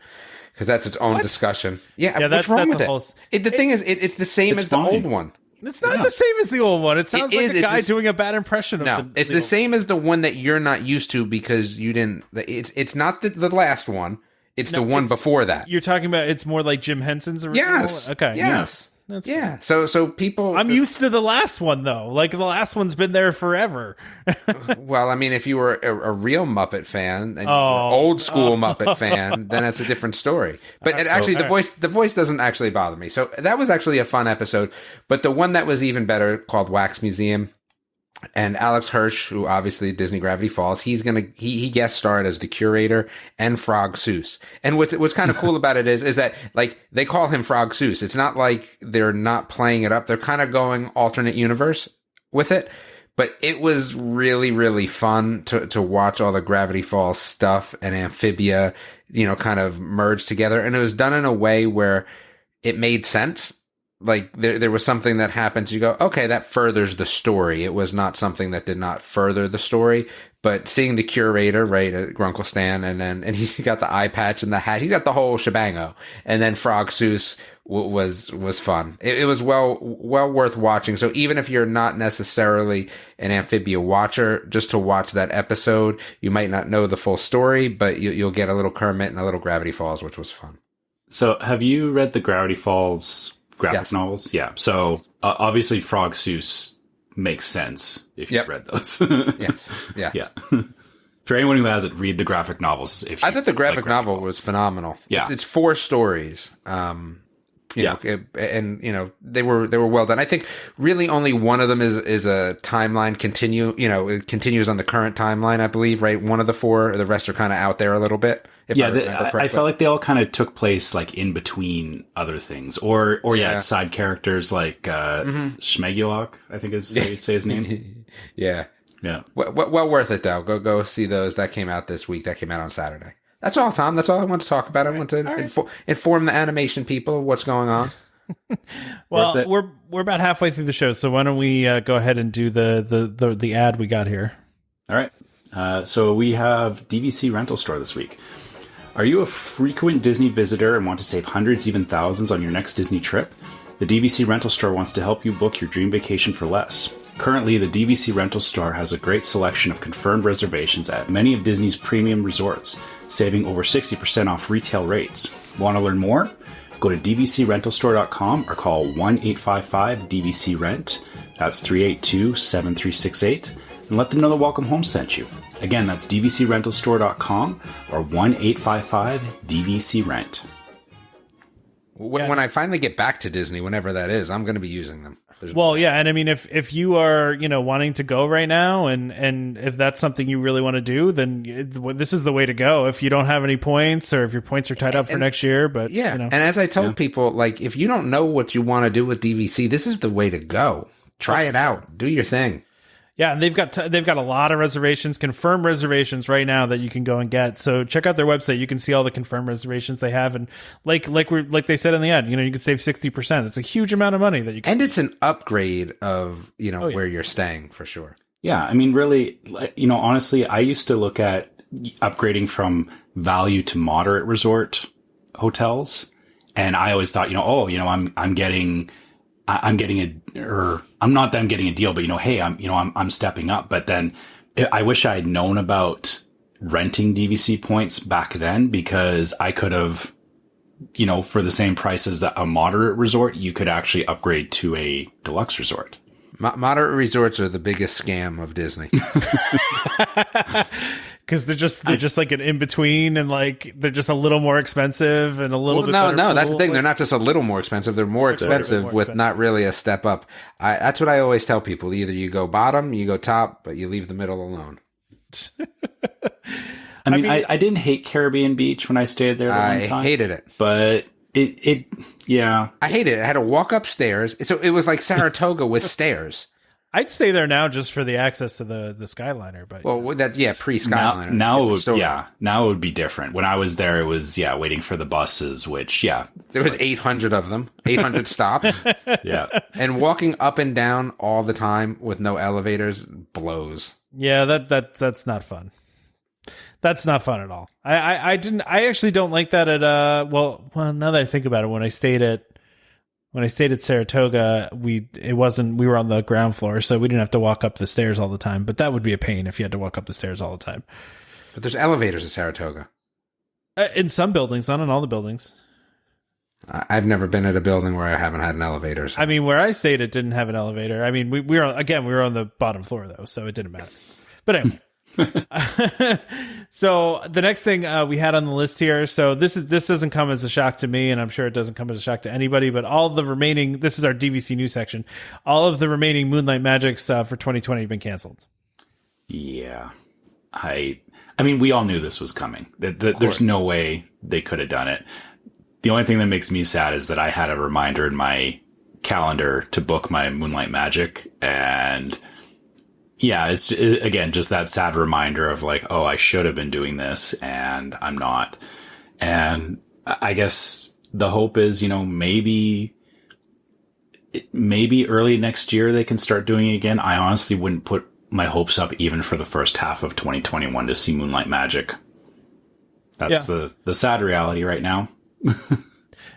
[SPEAKER 3] Because that's its own discussion. Yeah, what's wrong with it? The thing is, it's the same as the old one.
[SPEAKER 2] It's not the same as the old one. It sounds like a guy doing a bad impression of
[SPEAKER 3] No, it's the same as the one that you're not used to because you didn't... It's not the last one. It's the one before that.
[SPEAKER 2] You're talking about it's more like Jim Henson's original one? Okay.
[SPEAKER 3] Yes.
[SPEAKER 2] That's
[SPEAKER 3] yeah. So people...
[SPEAKER 2] I'm used to the last one, though. Like, the last one's been there forever.
[SPEAKER 3] Well, I mean, if you were a real Muppet fan, and old school Muppet fan, then that's a different story. But the voice doesn't actually bother me. So that was actually a fun episode. But the one that was even better, called Wax Museum, and Alex Hirsch, who obviously Disney Gravity Falls, he guest starred as the curator and Frog Seuss. And what's kind of cool about it is that, like, they call him Frog Seuss. It's not like they're not playing it up. They're kind of going alternate universe with it. But it was really, really fun to watch all the Gravity Falls stuff and Amphibia, kind of merge together. And it was done in a way where it made sense. Like there was something that happened. You go, okay, that furthers the story. It was not something that did not further the story. But seeing the curator, right, Grunkle Stan, and he got the eye patch and the hat. He got the whole shebango. And then Frog Seuss was fun. It was well worth watching. So even if you're not necessarily an Amphibia watcher, just to watch that episode, you might not know the full story, but you'll get a little Kermit and a little Gravity Falls, which was fun.
[SPEAKER 4] So have you read the Gravity Falls graphic novels? Yeah. So obviously Frog Seuss makes sense if you've read those.
[SPEAKER 3] Yes.
[SPEAKER 4] Yeah. For anyone who hasn't, read the graphic novels.
[SPEAKER 3] I thought the graphic novel was phenomenal. Yeah. It's 4 stories. You know, and they were well done. I think really only one of them is a timeline it continues on the current timeline, I believe, right? One of the 4, the rest are kind of out there a little bit.
[SPEAKER 4] I felt like they all kind of took place like in between other things, or side characters like Schmegulok, I think is how you'd say his name.
[SPEAKER 3] Yeah. Well worth it though. Go see those. That came out this week. That came out on Saturday. That's all, Tom. That's all I want to talk about. I want to inform the animation people of what's going on.
[SPEAKER 2] Well, we're about halfway through the show, so why don't we go ahead and do the ad we got here?
[SPEAKER 4] All right. So we have DVC Rental Store this week. Are you a frequent Disney visitor and want to save hundreds, even thousands on your next Disney trip? The DVC Rental Store wants to help you book your dream vacation for less. Currently, the DVC Rental Store has a great selection of confirmed reservations at many of Disney's premium resorts, saving over 60% off retail rates. Want to learn more? Go to dvcrentalstore.com or call 1-855-DVC-RENT. That's 382-7368. And let them know that Welcome Home sent you. Again, that's dvcrentalstore.com or 1-855-DVC-RENT.
[SPEAKER 3] When I finally get back to Disney, whenever that is, I'm going to be using them.
[SPEAKER 2] And I mean, if you are, wanting to go right now, and if that's something you really want to do, then this is the way to go. If you don't have any points, or if your points are tied up for next year, but
[SPEAKER 3] and as I told people, like, if you don't know what you want to do with DVC, this is the way to go. Try it out. Do your thing.
[SPEAKER 2] Yeah, and they've got a lot of reservations, confirmed reservations right now that you can go and get. So check out their website. You can see all the confirmed reservations they have, and like they said in the ad, you can save 60%. It's a huge amount of money that you can.
[SPEAKER 3] And it's an upgrade of where you're staying for sure.
[SPEAKER 4] Yeah, I mean, really, honestly, I used to look at upgrading from value to moderate resort hotels, and I always thought, I'm getting a deal, but hey, I'm stepping up. But then I wish I had known about renting DVC points back then, because I could have, for the same price as a moderate resort, you could actually upgrade to a deluxe resort.
[SPEAKER 3] Moderate resorts are the biggest scam of Disney.
[SPEAKER 2] Because they're just like an in between, and like they're just a little more expensive and a little bit. No,
[SPEAKER 3] that's the thing. They're not just a little more expensive. They're more expensive with not really a step up. That's what I always tell people. Either you go bottom, you go top, but you leave the middle alone.
[SPEAKER 4] I mean, I didn't hate Caribbean Beach when I stayed there.
[SPEAKER 3] I hated it,
[SPEAKER 4] but I
[SPEAKER 3] hated it. I had to walk upstairs. So it was like Saratoga with stairs.
[SPEAKER 2] I'd stay there now just for the access to the Skyliner. But
[SPEAKER 3] pre-Skyliner.
[SPEAKER 4] Now it would be different. When I was there, it was waiting for the buses, which
[SPEAKER 3] there was 800 of them, 800 stops.
[SPEAKER 4] Yeah,
[SPEAKER 3] and walking up and down all the time with no elevators blows.
[SPEAKER 2] Yeah, that's not fun. That's not fun at all. I actually don't like that at well now that I think about it, when I stayed at Saratoga, we were on the ground floor, so we didn't have to walk up the stairs all the time, but that would be a pain if you had to walk up the stairs all the time.
[SPEAKER 3] But there's elevators at Saratoga.
[SPEAKER 2] In some buildings, not in all the buildings.
[SPEAKER 3] I've never been at a building where I haven't had an elevator. So.
[SPEAKER 2] I mean, where I stayed, it didn't have an elevator. I mean, we were on the bottom floor though, so it didn't matter. But anyway. So the next thing we had on the list here, so this doesn't come as a shock to me, and I'm sure it doesn't come as a shock to anybody, but all the remaining, this is our DVC news section, all of the remaining Moonlight Magic stuff for 2020 have been canceled.
[SPEAKER 4] Yeah. I mean, we all knew this was coming. There's no way they could have done it. The only thing that makes me sad is that I had a reminder in my calendar to book my Moonlight Magic, and yeah, it's again just that sad reminder of like, oh, I should have been doing this and I'm not. And I guess the hope is, maybe early next year they can start doing it again. I honestly wouldn't put my hopes up even for the first half of 2021 to see Moonlight Magic. That's the sad reality right now.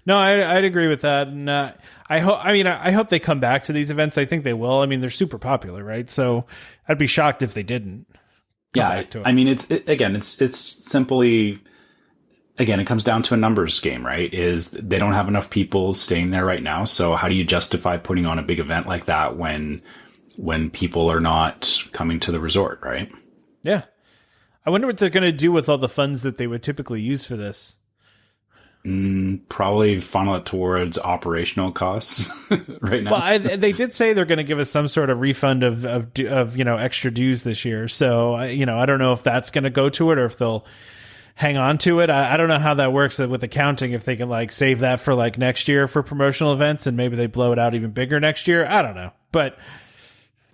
[SPEAKER 2] No, I'd agree with that. And I hope they come back to these events. I think they will. I mean, they're super popular, right? So I'd be shocked if they didn't.
[SPEAKER 4] I mean, it's simply, again, it comes down to a numbers game, right? Is they don't have enough people staying there right now. So how do you justify putting on a big event like that when people are not coming to the resort, right?
[SPEAKER 2] Yeah. I wonder what they're going to do with all the funds that they would typically use for this.
[SPEAKER 4] Probably funnel it towards operational costs right now.
[SPEAKER 2] Well, they did say they're going to give us some sort of refund of extra dues this year. So, I don't know if that's going to go to it or if they'll hang on to it. I don't know how that works with accounting, if they can like save that for like next year for promotional events and maybe they blow it out even bigger next year. I don't know. But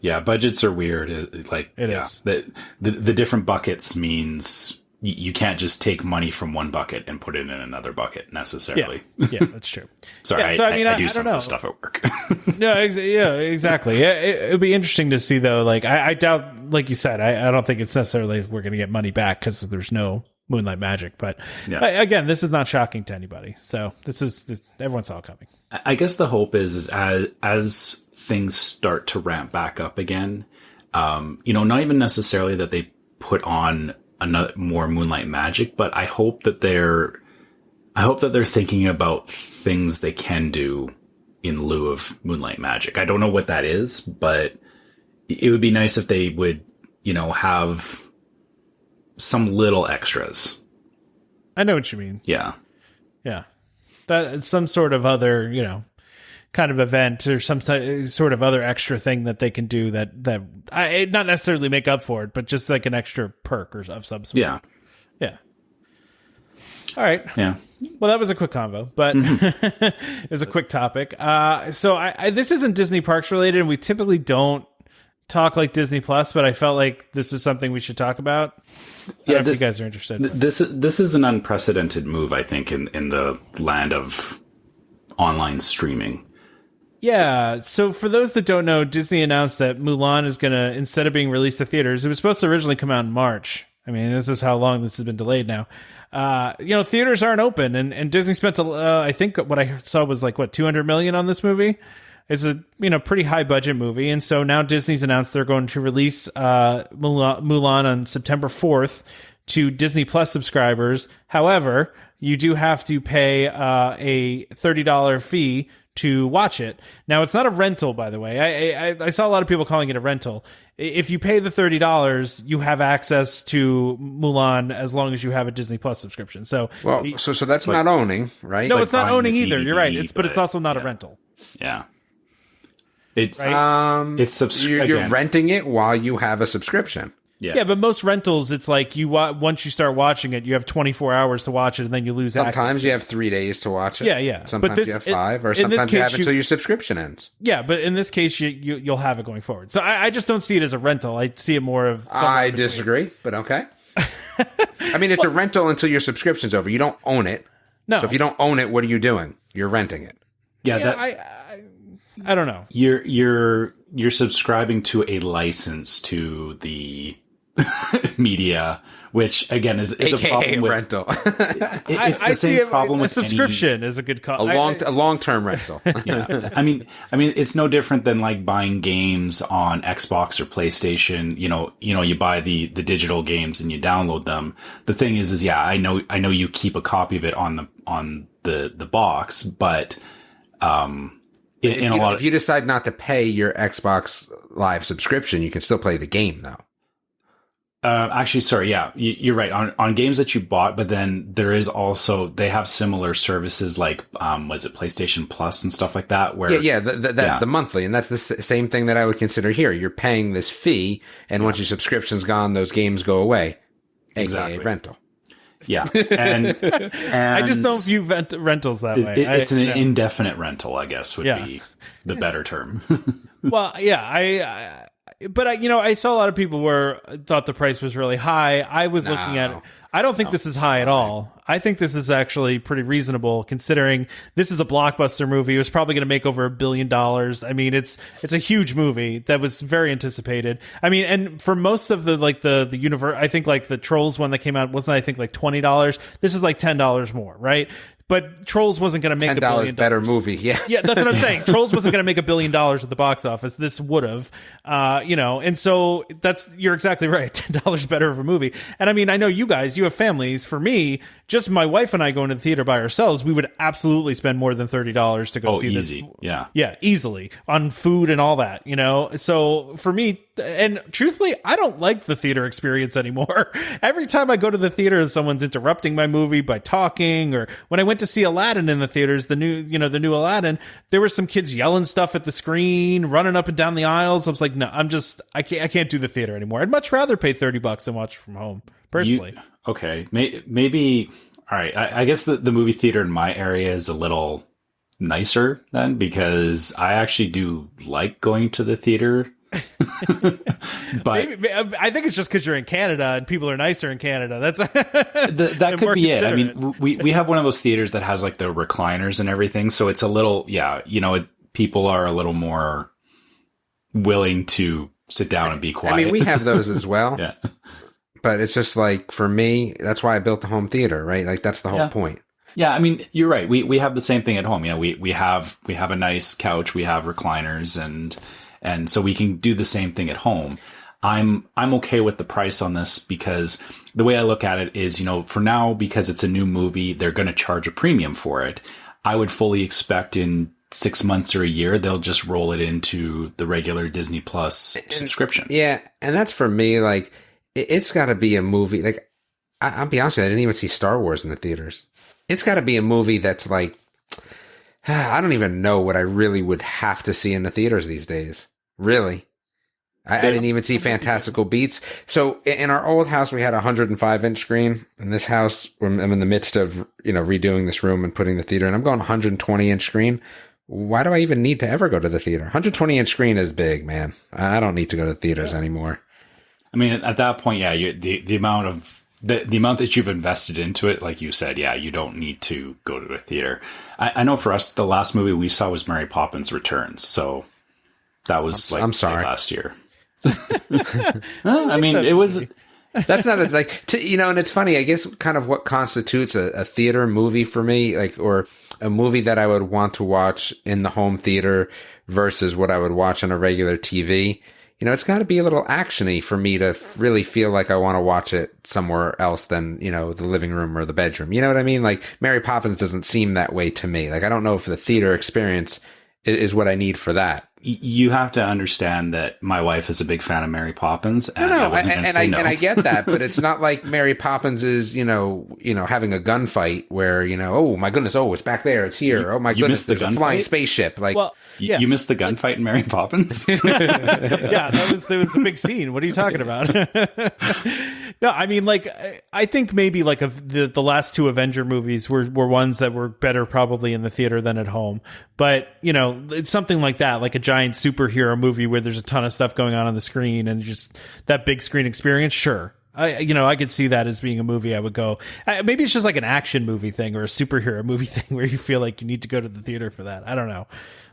[SPEAKER 4] yeah, budgets are weird. It is. The different buckets means you can't just take money from one bucket and put it in another bucket necessarily.
[SPEAKER 2] Yeah, that's true.
[SPEAKER 4] Sorry, I do some of this stuff at work.
[SPEAKER 2] No, exactly. It would be interesting to see, though. Like, I doubt, like you said, I don't think it's necessarily we're going to get money back because there's no Moonlight Magic. But again, this is not shocking to anybody. So everyone saw it coming.
[SPEAKER 4] I guess the hope is as things start to ramp back up again, not even necessarily that they put on another more Moonlight Magic, but I hope that they're thinking about things they can do in lieu of Moonlight Magic. I don't know what that is, but it would be nice if they would, have some little extras.
[SPEAKER 2] I know what you mean.
[SPEAKER 4] Yeah.
[SPEAKER 2] That some sort of other, kind of event or some sort of other extra thing that they can do that not necessarily make up for it, but just like an extra perk or of some sort.
[SPEAKER 4] Yeah.
[SPEAKER 2] All right.
[SPEAKER 4] Yeah.
[SPEAKER 2] Well, that was a quick convo, but it was a quick topic. So this isn't Disney Parks related, and we typically don't talk like Disney Plus, but I felt like this was something we should talk about. I don't know if you guys are interested.
[SPEAKER 4] This is an unprecedented move, I think, in the land of online streaming.
[SPEAKER 2] Yeah, so for those that don't know, Disney announced that Mulan is going to, instead of being released to theaters, it was supposed to originally come out in March. I mean, this is how long this has been delayed now. Theaters aren't open, and Disney spent, I think what I saw was like, $200 million on this movie? It's a, pretty high budget movie, and so now Disney's announced they're going to release Mulan on September 4th to Disney Plus subscribers. However, you do have to pay a $30 fee to watch it. Now, it's not a rental, by the way. I saw a lot of people calling it a rental. If you pay the $30, you have access to Mulan as long as you have a Disney Plus subscription. So
[SPEAKER 3] that's not owning, right?
[SPEAKER 2] No, it's not owning either. You're right. But it's also not a rental.
[SPEAKER 4] Yeah. It's
[SPEAKER 3] right? You're renting it while you have a subscription.
[SPEAKER 2] Yeah, but most rentals, it's like once you start watching it, you have 24 hours to watch it, and then you lose access.
[SPEAKER 3] Sometimes you have 3 days to watch it.
[SPEAKER 2] Yeah.
[SPEAKER 3] Sometimes you have 5, or sometimes you have it until your subscription ends.
[SPEAKER 2] Yeah, but in this case, you'll have it going forward. So I just don't see it as a rental. I see it more of...
[SPEAKER 3] I disagree, but okay. I mean, it's a rental until your subscription's over. You don't own it.
[SPEAKER 2] No.
[SPEAKER 3] So if you don't own it, what are you doing? You're renting it.
[SPEAKER 2] I don't know.
[SPEAKER 4] You're subscribing to a license to the media, which again is a problem with
[SPEAKER 3] rental.
[SPEAKER 4] It's the same problem with
[SPEAKER 2] a subscription is a good call.
[SPEAKER 3] A long-term rental.
[SPEAKER 4] Yeah. I mean, it's no different than like buying games on Xbox or PlayStation. You buy the digital games and you download them. The thing is I know you keep a copy of it on the box, but if you decide not to pay your Xbox Live subscription, you can still play the game though.
[SPEAKER 3] Actually,
[SPEAKER 4] sorry. Yeah, you're right. On games that you bought, but then there is also, they have similar services like, was it PlayStation Plus and stuff like that? Where
[SPEAKER 3] the monthly, and that's the same thing that I would consider here. You're paying this fee, and once your subscription's gone, those games go away.
[SPEAKER 4] Exactly.
[SPEAKER 3] AKA rental.
[SPEAKER 4] Yeah, and
[SPEAKER 2] I just don't view rentals that way.
[SPEAKER 4] It's an indefinite rental, I guess, would be the better term.
[SPEAKER 2] Well, yeah, I saw a lot of people thought the price was really high. I was looking at it. I don't think this is high at all. I think this is actually pretty reasonable considering this is a blockbuster movie. It was probably going to make over $1 billion. I mean, it's a huge movie that was very anticipated. I mean, and for most of the universe, I think like the Trolls one that came out wasn't, I think, like $20. This is like $10 more, right? But Trolls wasn't going to make $1 billion.
[SPEAKER 3] Better movie, yeah.
[SPEAKER 2] Yeah, that's what I'm saying. Trolls wasn't going to make $1 billion at the box office. This would have, and so you're exactly right. $10 better of a movie. And I mean, I know you guys, you have families. For me, just my wife and I going to the theater by ourselves, we would absolutely spend more than $30 to go see
[SPEAKER 4] easy.
[SPEAKER 2] this.
[SPEAKER 4] Yeah.
[SPEAKER 2] Yeah, easily on food and all that, So for me, and truthfully, I don't like the theater experience anymore. Every time I go to the theater, someone's interrupting my movie by talking, or when I went to see Aladdin in the theaters, the new Aladdin, there were some kids yelling stuff at the screen, running up and down the aisles. I was like, no, I can't do the theater anymore. I'd much rather pay $30 and watch from home, personally.
[SPEAKER 4] Okay. Maybe, all right. I guess the movie theater in my area is a little nicer then, because I actually do like going to the theater. But
[SPEAKER 2] maybe, I think it's just because you're in Canada and people are nicer in Canada.
[SPEAKER 4] That could be it. I mean, we have one of those theaters that has like the recliners and everything, so it's a little people are a little more willing to sit down and be quiet.
[SPEAKER 3] I mean, we have those as well.
[SPEAKER 4] Yeah.
[SPEAKER 3] But it's just like, for me, that's why I built the home theater, right? Like, that's the whole point.
[SPEAKER 4] Yeah, I mean, you're right. We have the same thing at home. We have a nice couch, we have recliners, and so we can do the same thing at home. I'm okay with the price on this because the way I look at it is, for now, because it's a new movie, they're going to charge a premium for it. I would fully expect in 6 months or a year, they'll just roll it into the regular Disney Plus subscription.
[SPEAKER 3] Yeah, and that's for me, like, it's got to be a movie. Like, I'll be honest with you, I didn't even see Star Wars in the theaters. It's got to be a movie that's like, I don't even know what I really would have to see in the theaters these days. Really. I didn't even see Fantastical Beasts. So in our old house, we had a 105-inch screen. In this house, I'm in the midst of, redoing this room and putting the theater in. I'm going 120-inch screen. Why do I even need to ever go to the theater? 120-inch screen is big, man. I don't need to go to theaters anymore.
[SPEAKER 4] I mean, at that point, the amount of the amount that you've invested into it, like you said, you don't need to go to a theater. I know for us, the last movie we saw was Mary Poppins Returns, so that was
[SPEAKER 3] I'm sorry.
[SPEAKER 4] Last year. I mean, it was.
[SPEAKER 3] That's not and it's funny. I guess kind of what constitutes a theater movie for me, like, or a movie that I would want to watch in the home theater versus what I would watch on a regular TV. It's got to be a little actiony for me to really feel like I want to watch it somewhere else than, the living room or the bedroom. You know what I mean? Like, Mary Poppins doesn't seem that way to me. Like, I don't know if the theater experience is what I need for that.
[SPEAKER 4] you have to understand that my wife is a big fan of Mary Poppins. And
[SPEAKER 3] No,
[SPEAKER 4] I wasn't going to say no.
[SPEAKER 3] and I get that, but it's not like Mary Poppins is, having a gunfight where, oh my goodness, oh, it's back there, it's here. Oh my goodness, there's a flying spaceship. Like,
[SPEAKER 2] well, yeah.
[SPEAKER 4] You missed the gunfight in Mary Poppins?
[SPEAKER 2] Yeah, that was a big scene. What are you talking about? No, I mean, like, I think maybe like the last two Avenger movies were ones that were better probably in the theater than at home. But, it's something like that, like a giant superhero movie where there's a ton of stuff going on the screen and just that big screen experience. Sure. I could see that as being a movie I would go. Maybe it's just like an action movie thing or a superhero movie thing where you feel like you need to go to the theater for that. I don't know.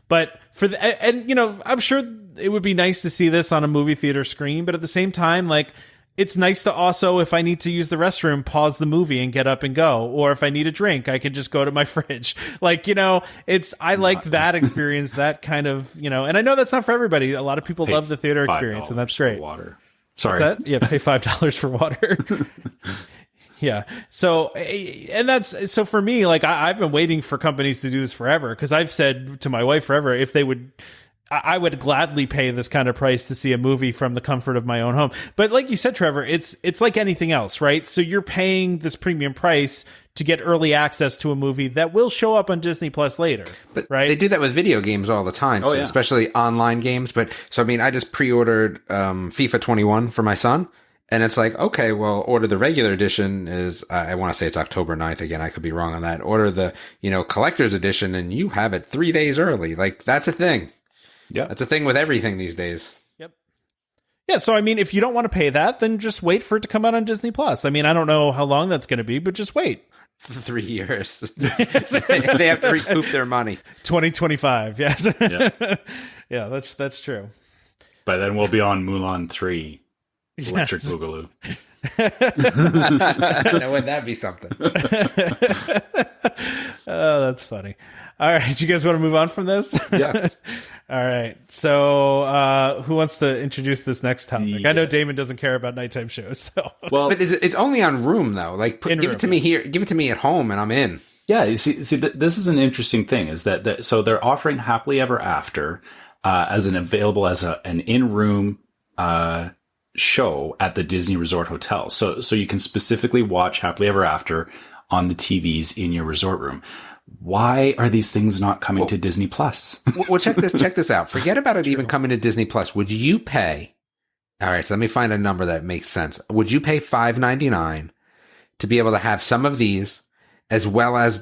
[SPEAKER 2] But I'm sure it would be nice to see this on a movie theater screen. But at the same time, like, it's nice to also, if I need to use the restroom, pause the movie and get up and go. Or if I need a drink, I can just go to my fridge. Like, I like that experience, that kind of, and I know that's not for everybody. A lot of people love the theater experience, and that's great.
[SPEAKER 4] Water. Sorry.
[SPEAKER 2] Yeah, pay $5 for water. Yeah. So for me, like, I've been waiting for companies to do this forever, because I've said to my wife forever, if they would, I would gladly pay this kind of price to see a movie from the comfort of my own home. But like you said, Trevor, it's like anything else, right? So you're paying this premium price to get early access to a movie that will show up on Disney Plus later,
[SPEAKER 3] but
[SPEAKER 2] right?
[SPEAKER 3] They do that with video games all the time, too, especially online games. But so, I mean, I just pre-ordered FIFA 21 for my son. And it's like, okay, well, order the regular edition is, I want to say it's October 9th. Again, I could be wrong on that. Order the, collector's edition and you have it 3 days early. Like, that's a thing.
[SPEAKER 4] Yeah.
[SPEAKER 3] That's a thing with everything these days.
[SPEAKER 2] Yep. Yeah. So, I mean, if you don't want to pay that, then just wait for it to come out on Disney Plus. I mean, I don't know how long that's going to be, but just wait.
[SPEAKER 3] 3 years. They have to recoup their money.
[SPEAKER 2] 2025. Yes.
[SPEAKER 4] Yeah.
[SPEAKER 2] Yeah, that's true.
[SPEAKER 4] By then we'll be on Mulan 3. Electric Boogaloo.
[SPEAKER 3] Wouldn't that be something?
[SPEAKER 2] Oh, that's funny. All right, you guys want to move on from this?
[SPEAKER 3] Yes.
[SPEAKER 2] All right. So, who wants to introduce this next topic?
[SPEAKER 4] Yeah.
[SPEAKER 2] I know Damon doesn't care about nighttime shows. So,
[SPEAKER 4] Well,
[SPEAKER 3] But it's only on Room, though. Like, give it to me here. Give it to me at home, and I'm in.
[SPEAKER 4] yeah, you see, this is an interesting thing. Is that so they're offering Happily Ever After as available as an in-room show at the Disney Resort Hotel. So you can specifically watch Happily Ever After on the TVs in your resort room. Why are these things not coming to Disney Plus?
[SPEAKER 3] Well, check this out. Forget about it even coming to Disney Plus. Would you pay? All right, so let me find a number that makes sense. Would you pay $5.99 to be able to have some of these, as well as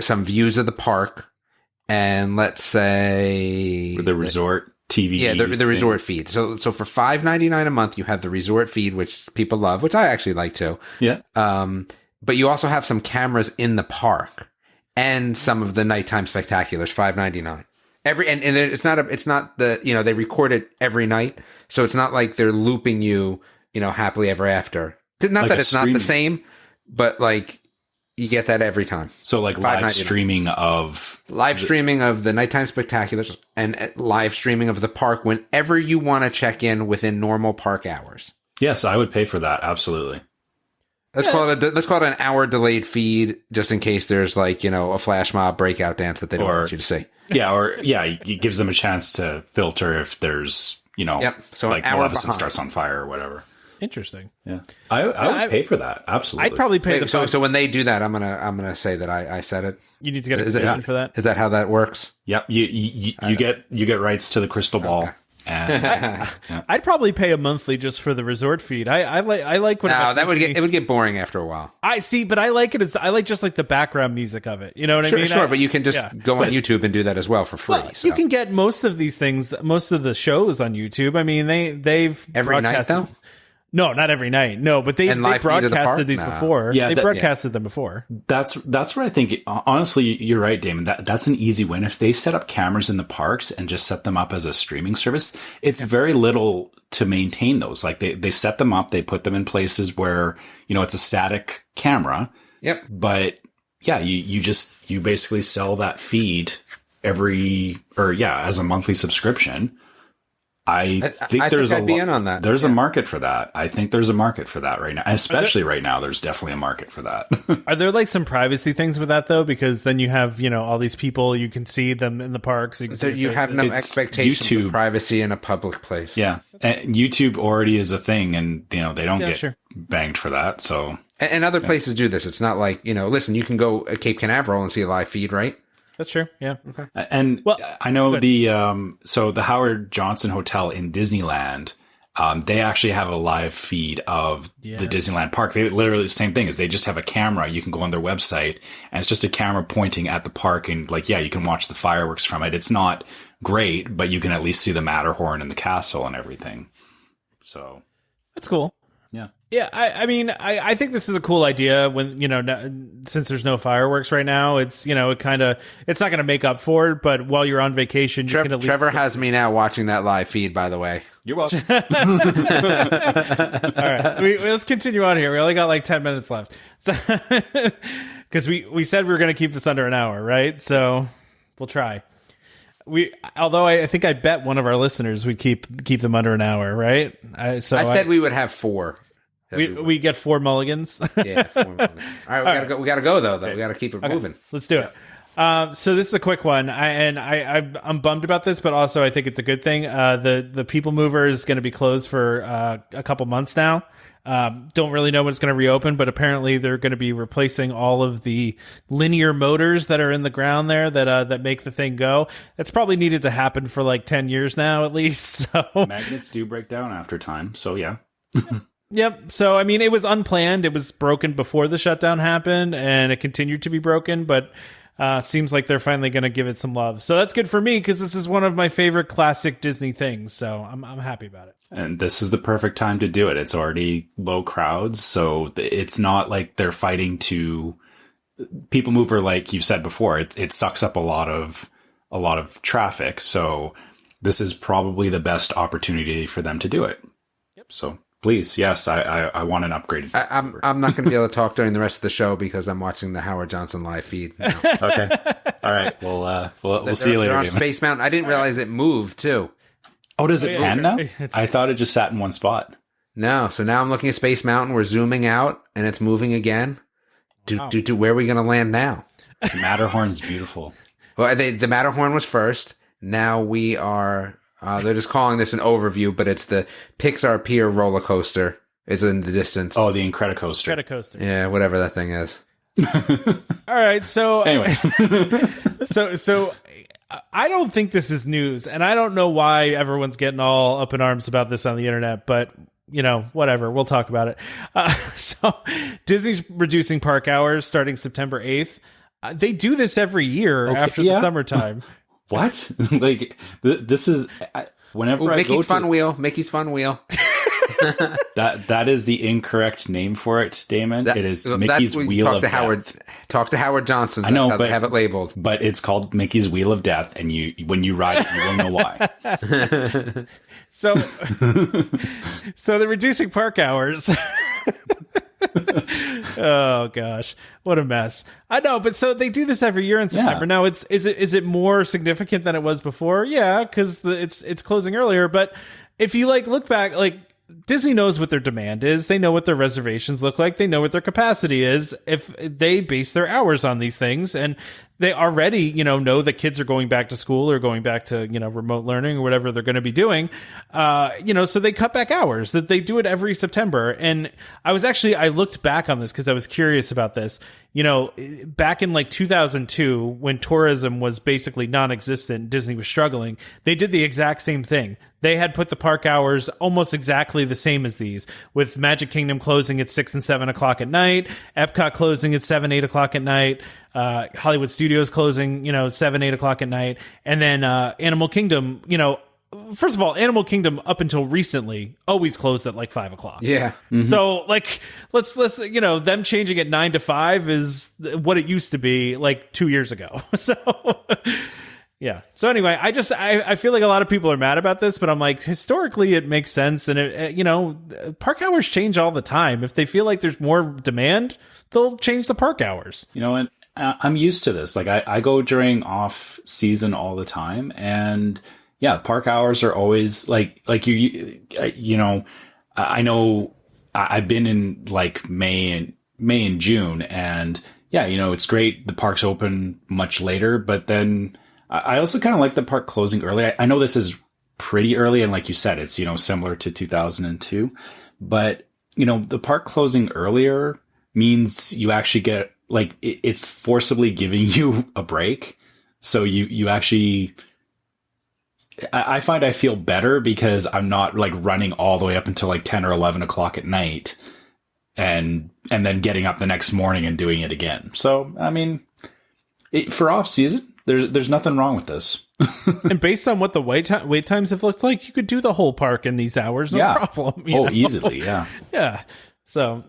[SPEAKER 3] some views of the park, and let's say
[SPEAKER 4] The resort TV.
[SPEAKER 3] Yeah, the resort feed. So for $5.99 a month, you have the resort feed, which people love, which I actually like too.
[SPEAKER 4] Yeah.
[SPEAKER 3] But you also have some cameras in the park and some of the nighttime spectaculars, $5.99. And it's not they record it every night. So it's not like they're looping you, Happily Ever After. Not
[SPEAKER 4] Like
[SPEAKER 3] that it's
[SPEAKER 4] streaming.
[SPEAKER 3] not the same, but like you get that every time.
[SPEAKER 4] So like live streaming of
[SPEAKER 3] the nighttime spectaculars and live streaming of the park whenever you want to check in within normal park hours.
[SPEAKER 4] Yes, I would pay for that. Absolutely.
[SPEAKER 3] Let's call it an hour delayed feed, just in case there's a flash mob breakout dance that they don't want you to see.
[SPEAKER 4] Yeah, it gives them a chance to filter if there's
[SPEAKER 3] So
[SPEAKER 4] like
[SPEAKER 3] an hour
[SPEAKER 4] Maleficent
[SPEAKER 3] behind.
[SPEAKER 4] starts on fire or whatever.
[SPEAKER 2] interesting.
[SPEAKER 4] Yeah, I would pay for that. Absolutely.
[SPEAKER 2] I'd probably pay the.
[SPEAKER 3] So when they do that, I'm gonna say that I said it.
[SPEAKER 2] You need to get a commission for that.
[SPEAKER 3] Is that how that works?
[SPEAKER 4] Yep. You get rights to the crystal ball.
[SPEAKER 3] Okay.
[SPEAKER 4] And yeah.
[SPEAKER 2] I'd probably pay a monthly just for the resort feed. I like what.
[SPEAKER 3] No, it would get boring after a while.
[SPEAKER 2] I see, but I like it. I like just like the background music of it. You know what I mean?
[SPEAKER 3] Sure, but you can just go on YouTube and do that as well for free.
[SPEAKER 2] Well, you can get most of these things, most of the shows on YouTube. I mean, they've
[SPEAKER 3] every night though.
[SPEAKER 2] No, not every night. No, but they broadcasted these before.
[SPEAKER 4] Yeah,
[SPEAKER 2] they broadcasted them before.
[SPEAKER 4] That's where I think, honestly, you're right, Damon. That's an easy win. If they set up cameras in the parks and just set them up as a streaming service, it's very little to maintain those. Like they set them up, they put them in places where, it's a static camera.
[SPEAKER 3] Yep.
[SPEAKER 4] But yeah, you basically sell that feed as a monthly subscription. I think there's
[SPEAKER 3] I'd be in on that.
[SPEAKER 4] There's a market for that. I think there's a market for that right now, especially right now. There's definitely a market for that.
[SPEAKER 2] Are there like some privacy things with that though? Because then you have all these people, you can see them in the parks.
[SPEAKER 3] You have no expectations of privacy in a public place.
[SPEAKER 4] Yeah, and YouTube already is a thing, and they don't get banged for that. So
[SPEAKER 3] and other places do this. It's not like listen, you can go at Cape Canaveral and see a live feed, right?
[SPEAKER 2] That's true. Yeah.
[SPEAKER 4] Okay. And I know so the Howard Johnson Hotel in Disneyland, they actually have a live feed of the Disneyland park. They literally the same thing is they just have a camera. You can go on their website and it's just a camera pointing at the park and you can watch the fireworks from it. It's not great, but you can at least see the Matterhorn and the castle and everything. So
[SPEAKER 2] that's cool.
[SPEAKER 4] Yeah.
[SPEAKER 2] Yeah, I mean, I think this is a cool idea when, since there's no fireworks right now, it's, it's not going to make up for it, but while you're on vacation, you can at least...
[SPEAKER 3] Trevor has me now watching that live feed, by the way.
[SPEAKER 4] You're welcome.
[SPEAKER 2] All right, let's continue on here. We only got like 10 minutes left. Because we said we were going to keep this under an hour, right? So we'll try. Although I think I bet one of our listeners we'd keep them under an hour, right? I
[SPEAKER 3] said we would have 4.
[SPEAKER 2] We get 4 mulligans.
[SPEAKER 3] Yeah, 4 mulligans. All right, we gotta go though. Okay. We gotta keep it moving.
[SPEAKER 2] Let's do it. So this is a quick one, I'm bummed about this, but also I think it's a good thing. The PeopleMover is going to be closed for a couple months now. Don't really know when it's going to reopen, but apparently they're going to be replacing all of the linear motors that are in the ground there that make the thing go. That's probably needed to happen for like 10 years now at least. So
[SPEAKER 4] magnets do break down after time. So yeah.
[SPEAKER 2] Yep. So, I mean, it was unplanned. It was broken before the shutdown happened, and it continued to be broken, but seems like they're finally going to give it some love. So that's good for me because this is one of my favorite classic Disney things. So I'm happy about it.
[SPEAKER 4] And this is the perfect time to do it. It's already low crowds, so it's not like they're fighting to... PeopleMover, like you said before, it sucks up a lot of traffic. So this is probably the best opportunity for them to do it.
[SPEAKER 2] Yep.
[SPEAKER 4] So... Please, yes, I want an upgraded.
[SPEAKER 3] I'm not going to be able to talk during the rest of the show because I'm watching the Howard Johnson live feed now.
[SPEAKER 4] Okay, all right. We'll see you later.
[SPEAKER 3] They're on Space Mountain. I didn't realize it moved too.
[SPEAKER 4] Oh, does it pan now? I thought it just sat in one spot.
[SPEAKER 3] No, so now I'm looking at Space Mountain. We're zooming out, and it's moving again. Where are we going to land now?
[SPEAKER 4] The Matterhorn's beautiful.
[SPEAKER 3] Well, the Matterhorn was first. Now we are. They're just calling this an overview, but it's the Pixar Pier roller coaster is in the distance.
[SPEAKER 4] Oh, the Incredicoaster.
[SPEAKER 2] Incredicoaster.
[SPEAKER 3] Yeah, whatever that thing is.
[SPEAKER 2] All right, so
[SPEAKER 4] anyway,
[SPEAKER 2] so I don't think this is news, and I don't know why everyone's getting all up in arms about this on the internet, but whatever, we'll talk about it. So Disney's reducing park hours starting September 8th. They do this every year after the summertime.
[SPEAKER 4] What? Like this is whenever
[SPEAKER 3] Mickey's Fun Wheel. Mickey's Fun Wheel.
[SPEAKER 4] that is the incorrect name for it, Damon. It is Mickey's Wheel of Death.
[SPEAKER 3] Talk to Howard Johnson.
[SPEAKER 4] I know,
[SPEAKER 3] but they have it labeled.
[SPEAKER 4] But it's called Mickey's Wheel of Death, and when you ride it, you will know why.
[SPEAKER 2] So they're reducing park hours. Oh gosh, what a mess. I know, but so they do this every year in September. Now is it more significant than it was before? Yeah, because it's closing earlier. But if you look back, Disney knows what their demand is. They know what their reservations look like. They know what their capacity is. If they base their hours on these things, and they already, know that kids are going back to school or going back to, remote learning or whatever they're going to be doing, so they cut back hours. That they do it every September. And I looked back on this because I was curious about this. Back in 2002, when tourism was basically non-existent, Disney was struggling, they did the exact same thing. They had put the park hours almost exactly the same as these, with Magic Kingdom closing at 6 and 7 o'clock at night, Epcot closing at 7, 8 o'clock at night, Hollywood Studios closing, 7, 8 o'clock at night, and then Animal Kingdom, first of all, Animal Kingdom up until recently always closed at 5 o'clock.
[SPEAKER 3] Yeah.
[SPEAKER 4] Mm-hmm.
[SPEAKER 2] So let's them changing at 9 to 5 is what it used to be 2 years ago. So yeah. So anyway, I feel like a lot of people are mad about this, but I'm historically it makes sense. And park hours change all the time. If they feel like there's more demand, they'll change the park hours.
[SPEAKER 4] And I'm used to this. I go during off season all the time, and yeah, park hours are always you know, I know I've been in like May and June, and yeah, you know, it's great. The park's open much later, but then I also kind of like the park closing early. I know this is pretty early, and like you said, it's, you know, similar to 2002, but you know, the park closing earlier means you actually get like it's forcibly giving you a break. So you actually, I find I feel better because I'm not like running all the way up until like 10 or 11 o'clock at night and then getting up the next morning and doing it again. So, I mean, for off season, there's nothing wrong with this.
[SPEAKER 2] And based on what the wait times have looked like, you could do the whole park in these hours. No problem. You know?
[SPEAKER 4] Easily. Yeah.
[SPEAKER 2] Yeah. So,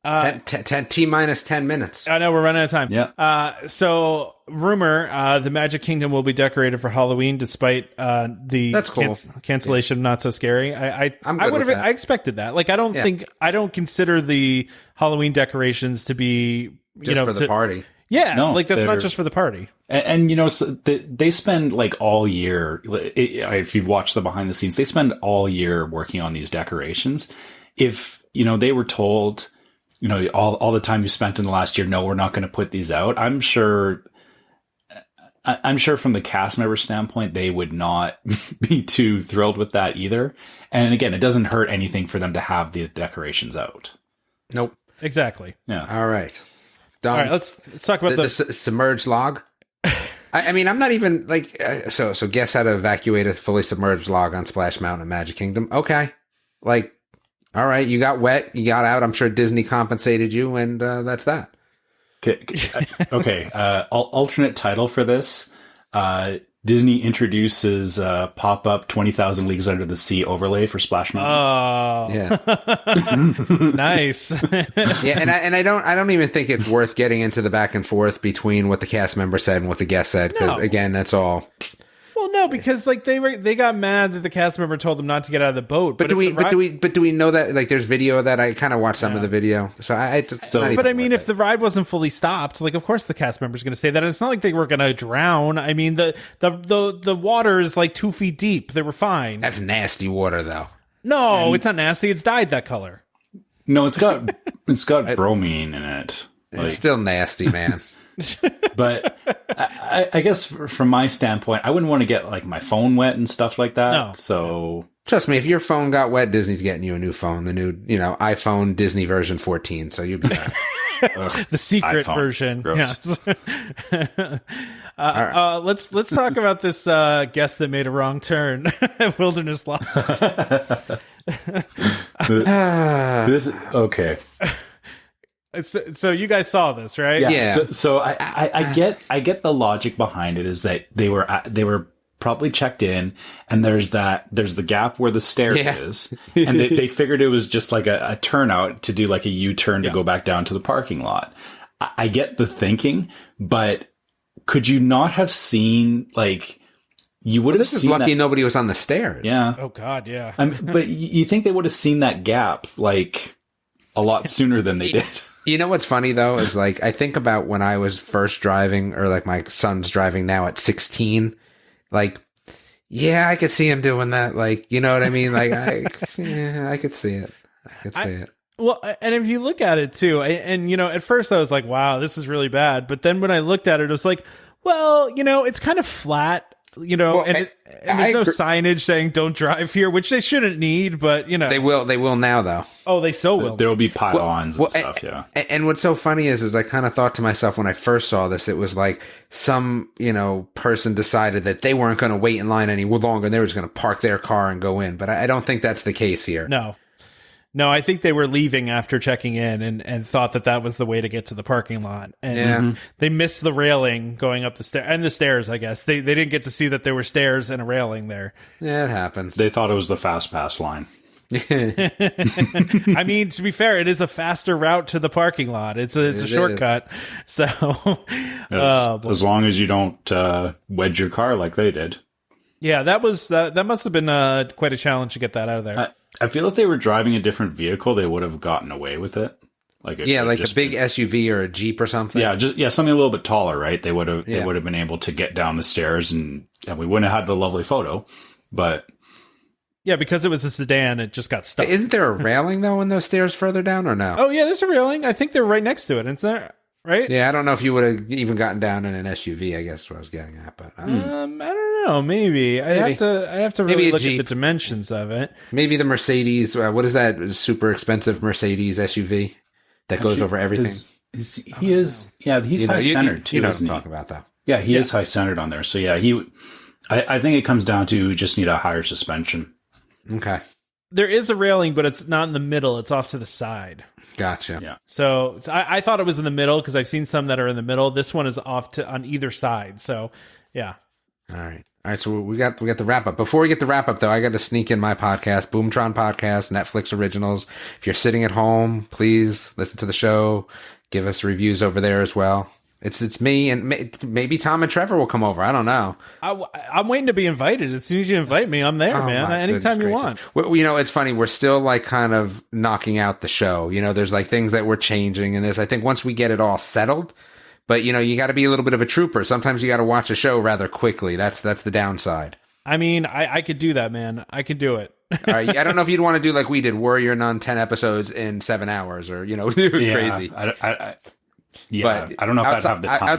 [SPEAKER 3] 10 minutes.
[SPEAKER 2] I know we're running out of time.
[SPEAKER 4] Yeah.
[SPEAKER 2] So rumor, the Magic Kingdom will be decorated for Halloween, despite the
[SPEAKER 3] That's cool.
[SPEAKER 2] Cancellation of Not So Scary. I expected that. Like, I don't consider the Halloween decorations to be
[SPEAKER 3] just for the party.
[SPEAKER 2] Yeah,
[SPEAKER 4] no,
[SPEAKER 2] like that's not just for the party.
[SPEAKER 4] And you know, so they spend like all year. If you've watched the behind the scenes, they spend all year working on these decorations. If you know, they were told, you know, all the time you spent in the last year, no, we're not going to put these out. I'm sure from the cast member standpoint, they would not be too thrilled with that either. And again, it doesn't hurt anything for them to have the decorations out.
[SPEAKER 3] Nope.
[SPEAKER 2] Exactly.
[SPEAKER 4] Yeah.
[SPEAKER 3] All right. Done.
[SPEAKER 2] All right. Let's talk about
[SPEAKER 3] the submerged log. I mean, I'm not even like so. Guess how to evacuate a fully submerged log on Splash Mountain in Magic Kingdom. Okay, like, all right, you got wet, you got out. I'm sure Disney compensated you, and that's that.
[SPEAKER 4] Okay. Alternate title for this. Disney introduces pop-up 20,000 Leagues Under the Sea overlay for Splash Mountain.
[SPEAKER 2] Oh, yeah, nice.
[SPEAKER 3] Yeah, and I don't even think it's worth getting into the back and forth between what the cast member said and what the guest said, because again, that's all.
[SPEAKER 2] Well, no, because like they got mad that the cast member told them not to get out of the boat.
[SPEAKER 3] But do we know that, like, there's video of that? I kind of watched some of the video, so
[SPEAKER 2] but I mean, if the ride wasn't fully stopped, like, of course the cast member's going to say that. And it's not like they were going to drown. I mean, the water is like 2 feet deep. They were fine.
[SPEAKER 3] That's nasty water, though.
[SPEAKER 2] No, it's not nasty. It's dyed that color.
[SPEAKER 4] No, it's got bromine in it.
[SPEAKER 3] It's still nasty, man.
[SPEAKER 4] But I guess from my standpoint, I wouldn't want to get like my phone wet and stuff like that.
[SPEAKER 2] No.
[SPEAKER 4] So
[SPEAKER 3] trust me, if your phone got wet, Disney's getting you a new phone, the new, you know, iPhone Disney version 14. So you'll be fine.
[SPEAKER 2] The secret version.
[SPEAKER 4] Gross.
[SPEAKER 2] Yes. Let's talk about this guest that made a wrong turn at Wilderness Lodge.
[SPEAKER 4] Okay.
[SPEAKER 2] So you guys saw this, right?
[SPEAKER 3] Yeah.
[SPEAKER 4] So I get the logic behind it is that they were probably checked in, and there's the gap where the stairs is, and they figured it was just like a turnout to do like a U-turn to go back down to the parking lot. I get the thinking, but could you not have seen, like, you would have seen
[SPEAKER 3] lucky nobody was on the stairs.
[SPEAKER 4] Yeah.
[SPEAKER 2] Oh God, yeah.
[SPEAKER 4] But you think they would have seen that gap like a lot sooner than they did.
[SPEAKER 3] You know what's funny, though, is like, I think about when I was first driving, or like my son's driving now at 16. Like, yeah, I could see him doing that. Like, you know what I mean? Like, I could see it. I could see it.
[SPEAKER 2] Well, and if you look at it too, and you know, at first I was like, wow, this is really bad. But then when I looked at it, it was like, well, you know, it's kind of flat. You know, and there's no signage saying don't drive here, which they shouldn't need, but, you know.
[SPEAKER 3] They will now, though.
[SPEAKER 2] Oh, they so will.
[SPEAKER 4] There will be pylons and stuff, yeah.
[SPEAKER 3] And what's so funny is I kind of thought to myself when I first saw this, it was like some, you know, person decided that they weren't going to wait in line any longer and they were just going to park their car and go in. But I don't think that's the case here.
[SPEAKER 2] No, I think they were leaving after checking in and thought that was the way to get to the parking lot. And they missed the railing going up the stair and the stairs, I guess. They didn't get to see that there were stairs and a railing there.
[SPEAKER 3] Yeah, it happens.
[SPEAKER 4] They thought it was the fast pass line.
[SPEAKER 2] I mean, to be fair, it is a faster route to the parking lot. It's a shortcut. So
[SPEAKER 4] as long as you don't wedge your car like they did.
[SPEAKER 2] Yeah, that must have been quite a challenge to get that out of there.
[SPEAKER 4] I feel if they were driving a different vehicle, they would have gotten away with it. Like
[SPEAKER 3] like a big SUV or a Jeep or something.
[SPEAKER 4] Yeah, something a little bit taller, right? They would have been able to get down the stairs, and we wouldn't have had the lovely photo, but.
[SPEAKER 2] Yeah, because it was a sedan, it just got stuck.
[SPEAKER 3] Isn't there a railing, though, in those stairs further down, or no?
[SPEAKER 2] Oh, yeah, there's a railing. I think they're right next to it. Isn't there? Right?
[SPEAKER 3] Yeah, I don't know if you would have even gotten down in an SUV, I guess is what I was getting at. But
[SPEAKER 2] I don't know. Maybe. I have to really look at the dimensions of it.
[SPEAKER 3] Maybe the Mercedes, what is that super expensive Mercedes SUV that goes over everything?
[SPEAKER 4] He's high-centered, too,
[SPEAKER 3] you know
[SPEAKER 4] isn't
[SPEAKER 3] what I'm
[SPEAKER 4] he?
[SPEAKER 3] talking about, though.
[SPEAKER 4] Yeah, he is high-centered on there. So, yeah, I think it comes down to just need a higher suspension.
[SPEAKER 3] Okay.
[SPEAKER 2] There is a railing, but it's not in the middle. It's off to the side.
[SPEAKER 3] Gotcha.
[SPEAKER 4] Yeah.
[SPEAKER 2] So I thought it was in the middle because I've seen some that are in the middle. This one is off on either side. So, yeah.
[SPEAKER 3] All right. So we got the wrap up. Before we get the wrap up, though, I got to sneak in my podcast, Boomtron Podcast, Netflix originals. If you're sitting at home, please listen to the show. Give us reviews over there as well. It's me, and maybe Tom and Trevor will come over. I don't know.
[SPEAKER 2] I'm waiting to be invited. As soon as you invite me, I'm there, man. Anytime you want.
[SPEAKER 3] Well, it's funny. We're still like kind of knocking out the show. There's like things that we're changing in this. I think once we get it all settled, but you got to be a little bit of a trooper. Sometimes you got to watch a show rather quickly. That's the downside.
[SPEAKER 2] I mean, I could do that, man. I could do it.
[SPEAKER 3] All right. I don't know if you'd want to do like we did, Warrior Nun 10 episodes in 7 hours, or crazy.
[SPEAKER 4] Yeah, I don't know if I'd have the time.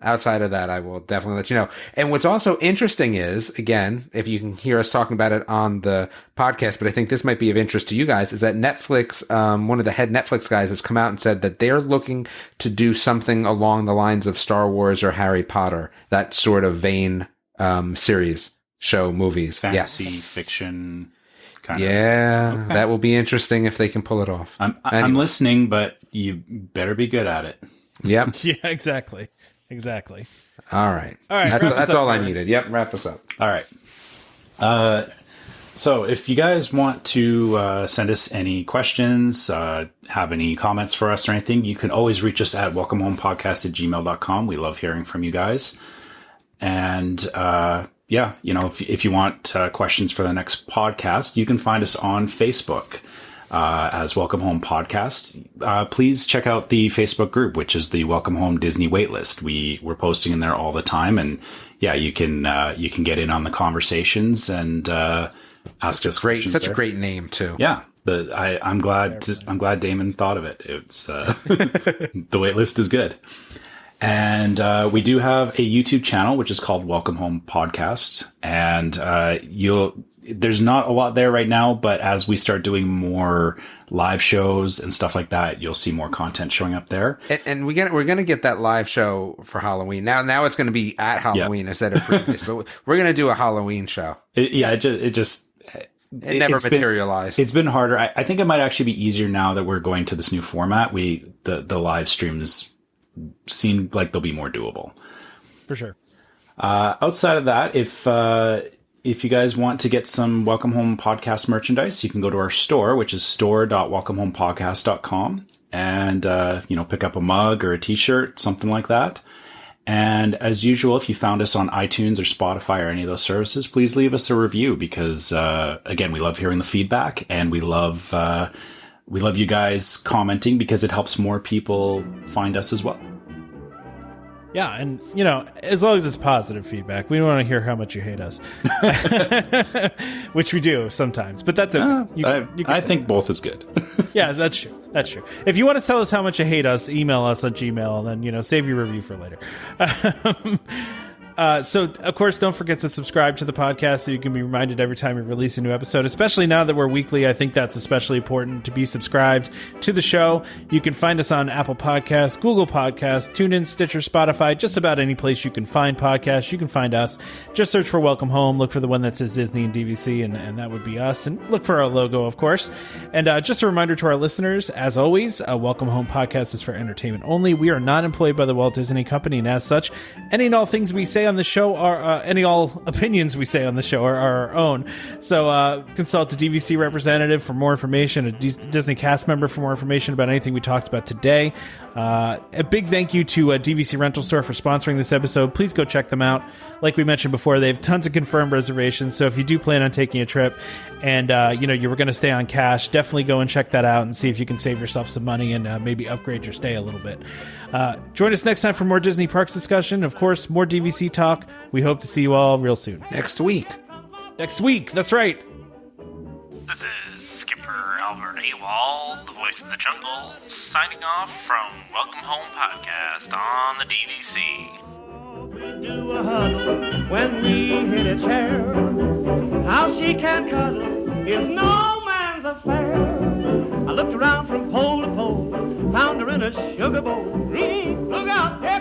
[SPEAKER 3] Outside of that, I will definitely let you know. And what's also interesting is, again, if you can hear us talking about it on the podcast, but I think this might be of interest to you guys, is that Netflix, one of the head Netflix guys has come out and said that they're looking to do something along the lines of Star Wars or Harry Potter, that sort of vein, series, show, movies.
[SPEAKER 4] Fantasy, fiction.
[SPEAKER 3] Yeah, okay. That will be interesting if they can pull it off.
[SPEAKER 4] I'm listening, but you better be good at it.
[SPEAKER 3] Yep.
[SPEAKER 2] Yeah, exactly.
[SPEAKER 3] All right. That's all I needed. Yep, wrap us up.
[SPEAKER 4] All right. So if you guys want to send us any questions, have any comments for us or anything, you can always reach us at welcomehomepodcast@gmail.com. We love hearing from you guys. And if you want questions for the next podcast, you can find us on Facebook as Welcome Home Podcast. Please check out the Facebook group, which is the Welcome Home Disney Waitlist. We're posting in there all the time, and you can get in on the conversations and ask us questions.
[SPEAKER 3] Such a great name too.
[SPEAKER 4] Yeah. I'm glad Damon thought of it. It's the waitlist is good. And we do have a YouTube channel, which is called Welcome Home Podcast. And there's not a lot there right now, but as we start doing more live shows and stuff like that, you'll see more content showing up there.
[SPEAKER 3] And we're gonna get that live show for Halloween. Now it's gonna be at Halloween instead of previous, but we're gonna do a Halloween show.
[SPEAKER 4] It never materialized. It's been harder. I think it might actually be easier now that we're going to this new format. The live streams seem like they'll be more doable.
[SPEAKER 2] For sure.
[SPEAKER 4] Outside of that, if you guys want to get some Welcome Home Podcast merchandise, you can go to our store, which is store.welcomehomepodcast.com, and pick up a mug or a t-shirt, something like that. And as usual, if you found us on iTunes or Spotify or any of those services, please leave us a review because, again, we love hearing the feedback, and we love you guys commenting because it helps more people find us as well.
[SPEAKER 2] Yeah, and, as long as it's positive feedback, we don't want to hear how much you hate us. Which we do sometimes, but that's okay.
[SPEAKER 4] I think both is good.
[SPEAKER 2] Yeah, that's true. If you want to tell us how much you hate us, email us on Gmail, and then, save your review for later. So, of course, don't forget to subscribe to the podcast so you can be reminded every time we release a new episode, especially now that we're weekly. I think that's especially important to be subscribed to the show. You can find us on Apple Podcasts, Google Podcasts, TuneIn, Stitcher, Spotify, just about any place you can find podcasts. You can find us. Just search for Welcome Home. Look for the one that says Disney and DVC, and that would be us. And look for our logo, of course. And just a reminder to our listeners, as always, Welcome Home Podcast is for entertainment only. We are not employed by the Walt Disney Company, and as such, any and all things we say on the show are all opinions we say on the show are our own. So consult the DVC representative for more information, a Disney cast member for more information about anything we talked about today. A big thank you to DVC Rental Store for sponsoring this episode. Please go check them out. Like we mentioned before, they have tons of confirmed reservations. So if you do plan on taking a trip and you were going to stay on cash, definitely go and check that out and see if you can save yourself some money and maybe upgrade your stay a little bit. Join us next time for more Disney Parks discussion. Of course, more DVC talk. We hope to see you all real soon.
[SPEAKER 3] Next week.
[SPEAKER 2] That's right.
[SPEAKER 1] This is Skipper Albert AWOL, the voice of the jungle, signing off from Welcome Home Podcast on the DVC.
[SPEAKER 5] We do a huddle when we hit a chair. How she can cuddle is no man's affair. I looked around from pole to pole, found her in a sugar bowl. Look out, there